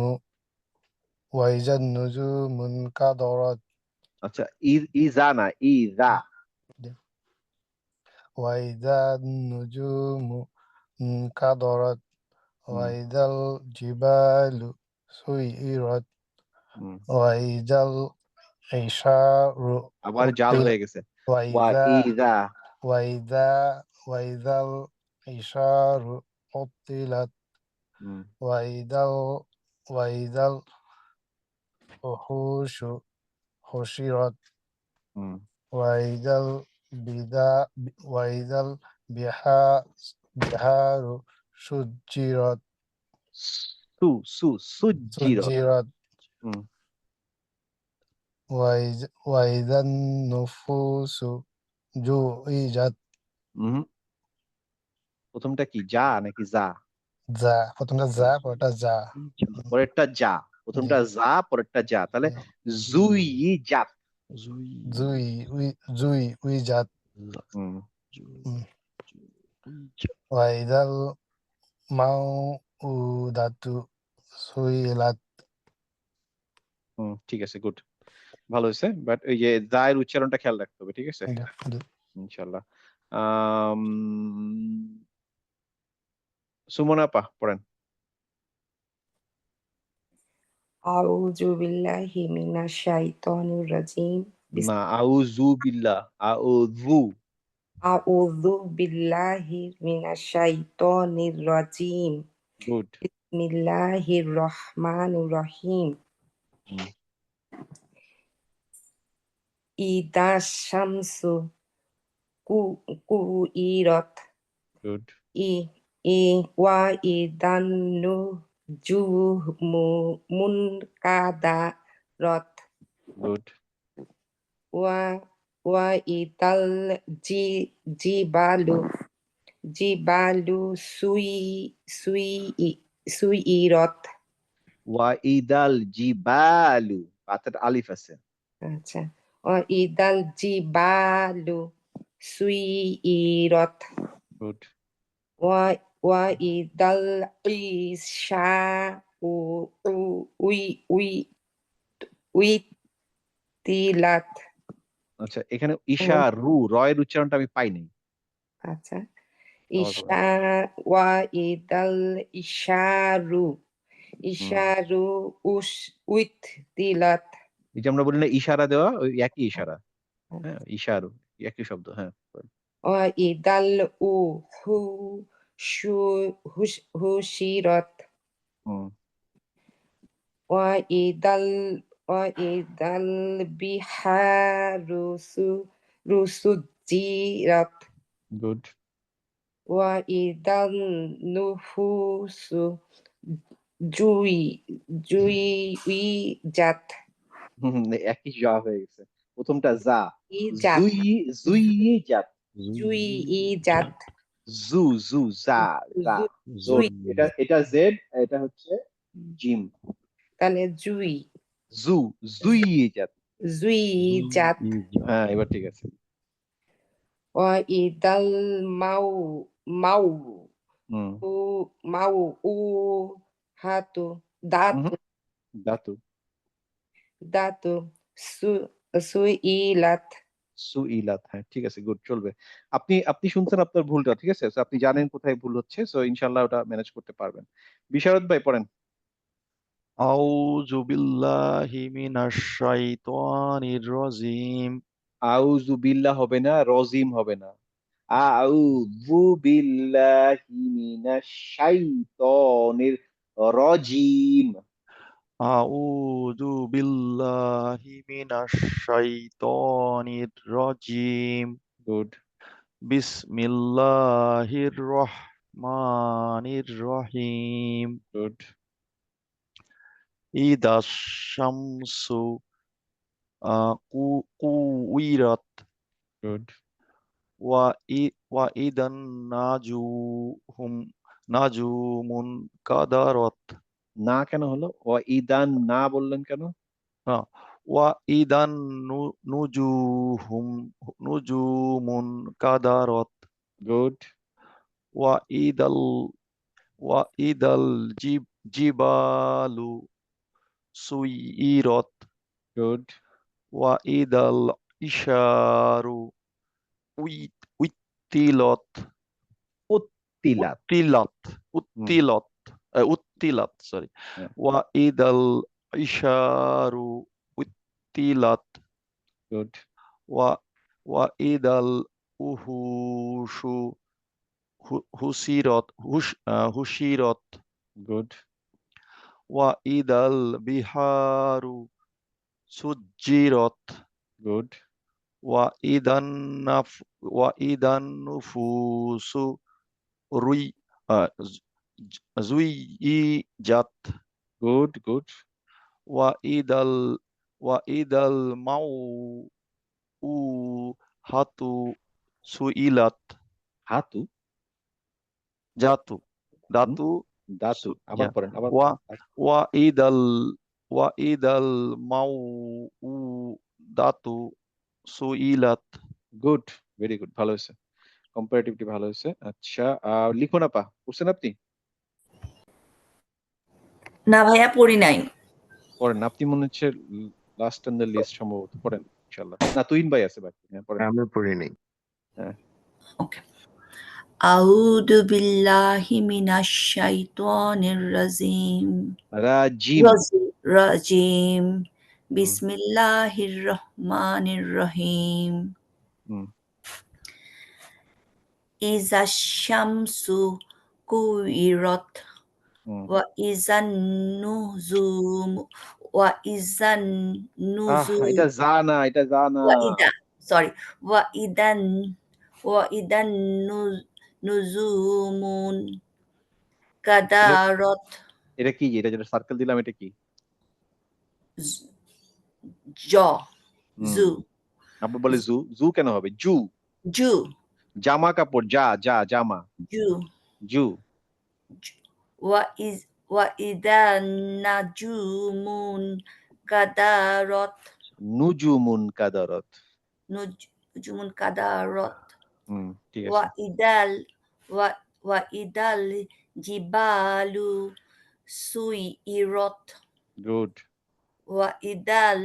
وإذا النجوم انكدرت আচ্ছা, ইজা না, ইজা। وإذا النجوم انكدرت হুম, وإذا الجبال سيرت হুম। وإذا العشار আবার জাল হয়ে গেছে। ওয়া وإذا ইজা। وإذا وإذا العشار عطلت হুম, وإذا الوحوش حشرت হুম। وإذا البحار سجرت সুজ্জিরত। سجرت হুম, وإذا النفوس زوجت হুম। প্রথমটা কি, যা নাকি যা? প্রথমটা যা পরেরটা যা পরেরটা যা। জি প্রথমটা যা, পরেরটা যা। তাহলে জি। জুইজাত। জুই উইজাত হুম, ওয়াইদাল মাউদাতু সুইলাত হুম। ঠিক আছে, গুড। ভালো হয়েছে। বাট ওই যে জায়ের উচ্চারণটা খেয়াল রাখতে হবে, ঠিক আছে? জি। ইনশাআল্লাহ। আম সুমন আপা পড়েন। আউযু বিল্লাহি মিনাশ শাইতানির রাজিম। না, আউযু বিল্লাহ, আউযু। আউযু বিল্লাহি মিনাশ শাইতানির রাজিম। গুড। বিসমিল্লাহির রহমানির রহিম। হুম, ইদাশ শামসু কুইরত গুড। ই ই ওয়া ইদান নুজুমু মুনকাদারত গুড। ওয়া ওয়া ইদাল জিবালু সুই সুই সুইরত। ওয়া ইদাল জিবালু, পাতার আলিফ আছে। আচ্ছা, ওয়া ইদাল জিবালু সুইরত গুড। ওয়া ওয়া ইদাল ইশা উ উ উই উই উইতিলাত। আচ্ছা, এখানে ঈশা রু রয়ের উচ্চারণটা আমি পাই নাই। আচ্ছা, আবার বলেন। ইশা ওয়া ইদাল ইশারু হুম, ইশারু উইতিলাত। এই যে আমরা বলি না ইশারা দেওয়া, ওই একই ইশারা। হ্যাঁ, ইশারু একই শব্দ। হ্যাঁ, ওয়াইদাল উহু হুশিরত হুম, ওয়াইদাল বিহারু সুজিরাত গুড। ওয়াইদাল নুফুসু জুইজাত একই যা হয়ে গেছে, প্রথমটা যা। ইজাত জুই জুই জাত। জুইজাত জু জু যা যা। তো জুই এটা জেড, এটা হচ্ছে জিম। তাহলে জুই জু জুই জাত। জুইজাত হ্যাঁ, এবার ঠিক আছে। ওয়াইদাল মাউ মাউ হুম, মাউ উ হাতু দাতু দাতু। দাতু সুইলাত সুইলাত, হ্যাঁ ঠিক আছে, গুড, চলবে। আপনি আপনি শুনছেন আপনার ভুলটা, ঠিক আছে? So, আপনি জানেন কোথায় ভুল হচ্ছে, সো ইনশাল্লাহ ওটা ম্যানেজ করতে পারবেন। বিশারদ ভাই পড়েন। আউযু বিল্লাহি মিনাশ শাইতানির রাজিম। আউযু বিল্লাহ হবে না, রজিম হবে না। আউযু বিল্লাহি মিনাশ শাইতানির রাজিম। আউযু বিল্লাহি মিনাশ শাইতানির রাজিম। গুড। বিসমিল্লাহির রহমানির রহিম। গুড। ইদাশ শামসু কুউইরাত। গুড। ওয়া ইদান নাজুমুন কাদারত। না কেন হলো? ও ইদান না বললেন কেন? ওয়া ইদান নুজুমুন কাদারত। গুড। ওয়া ইদাল জিবালু সুইরত। গুড। ওয়া ইদাল ইশারু উত্তিলত। উত্তিলাত। উত্তিলাত, সরি। হ্যাঁ, ওয়া ইদাল ইশারু উত্তিলাত। গুড। ওয়া ইদাল উহুশু হুশিরত। গুড। ওয়া ইদাল বিহারু সুজ্জিরত। গুড। ওয়া ইদান নুফুসু রুই জুইজাত। গুড। গুড। ওয়া ইদাল মাউ হাতু সুইলাত। হাতু। জাতু দাতু দাতু। আবার পড়েন, আবার ওয়া পড়েন। ওয়া ইদাল মাউ দাতু সুইলাত। গুড, ভেরি গুড, ভালো হয়েছে, কম্পারেটিভলি ভালো হয়েছে। আচ্ছা, লিখুন আপা, বুঝছেন আপনি? না ভাইয়া, পড়ি নাই। পড়েন, আপনি মনে হচ্ছে লাস্ট অন দ্য লিস্ট সম্ভবত। পড়েন ইনশাআল্লাহ। না, তুহিন ভাই আছে বাকি। হ্যাঁ, পড়েন। আমি পড়ি নাই। হ্যাঁ। ওকে। আউযু বিল্লাহি মিনাশ শাইতানির রাজিম। রাজিম। রাজিম। বিসমিল্লাহির রহমানির রহিম। ইজাশ শামসু কুইরত ওয়া ইজান নুজুম ওয়া ইজান নুজুম এটা যা না, এটা যা না। ওয়া ইদা সরি ওয়া ইদান নুজুমুন কাদারত। এটা কি? এটা যেটা সার্কেল দিলাম, এটা কি? জ জু। আবার বলে জু। জু কেন হবে? জু। জু। জামা কাপড়, যা যা জামা। জু। জু। ওয়া ইদান নাজুমুন কাদারত। নুজুমুন কাদারত। নুজুমুন কাদারত। ঠিক ওয়া আছে। ইদাল জিবালু সুইরত। গুড। ওয়া ইদাল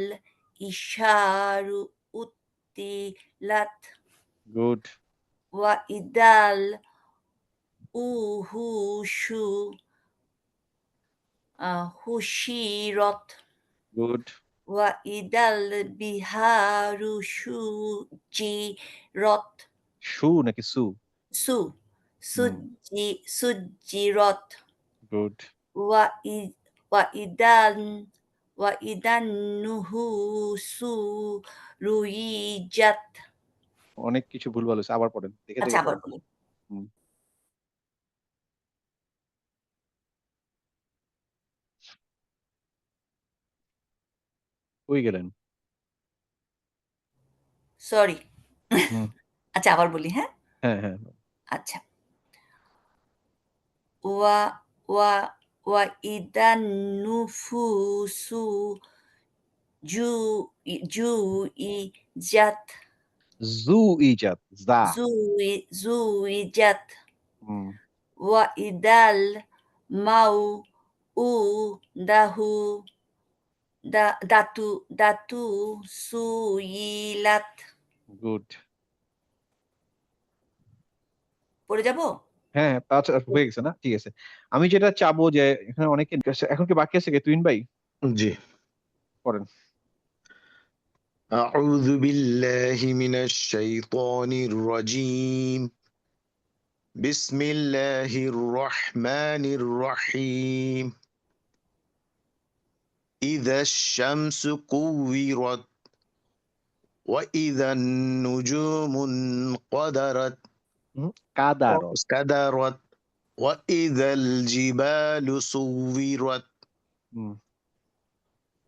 ইশারু উত্তিলাত। গুড। ওয়া ইদাল উহুশু হুশিরত। গুড। ওয়া ইদাল বিহারু সুজিরত শু নাকি সু? সু সুজিরত গুড। ওয়া ই ওয়া ইদান ওয়া ইদান নুহুসু রুইজাত। অনেক কিছু ভুলভাল হয়েছে, আবার পড়েন, দেখে আচ্ছা দেখে আবার পড়েন। বলি। হুম। কই গেলেন? সরি। হুম। আচ্ছা আবার বলি, হ্যাঁ? হ্যাঁ, হ্যাঁ। আচ্ছা। ওয়া ওয়া ওয়া ইদান নুফুসু জুইজাত জু ইজাত, জা। জুইজাত হুম। ওয়া ইদাল মাউউদাহু দাতু সুইলাত। গুড। পড়ে যাব? হ্যাঁ, আচ্ছা হয়ে গেছে না? ঠিক আছে। আমি যেটা চাবো যে এখানে অনেকে এখন কি বাকি আছে কে তুহিন ভাই? জি। পড়েন। أعوذ بالله من الشيطان الرجيم بسم الله الرحمن الرحيم إذا الشمس كورت وإذا النجوم انقدرت কাদারত। وإذا الجبال صورت হুম।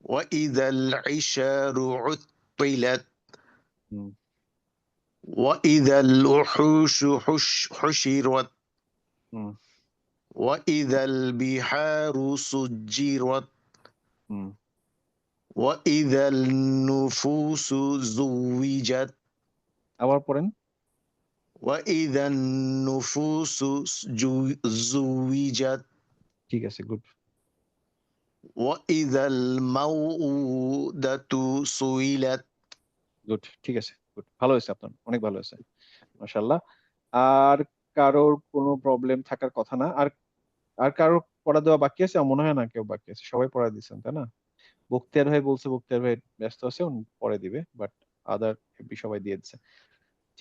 وإذا العشار عطلت হুম। وإذا الوحوش حشرت হুম। وإذا البحار سجرت হুম। وإذا النفوس زوجت আবার পড়েন। وإذا النفوس زوجت ঠিক আছে, গুড। وإذا الموءودة سئلت গুড, ঠিক আছে, গুড, ভালো হয়েছে আপনার, অনেক ভালো হয়েছে, মাশাআল্লাহ। আর কারোর কোনো প্রবলেম থাকার কথা না। আর আর কারোর পড়া দেওয়া বাকি আছে? আমার মনে হয় না কেউ বাকি আছে, সবাই পড়া দিচ্ছেন, তাই না? বখতিয়ার ভাই বলছে, বখতিয়ার ভাই ব্যস্ত আছে, উনি পরে দিবে, বাট আদার সবাই দিয়ে দিচ্ছে।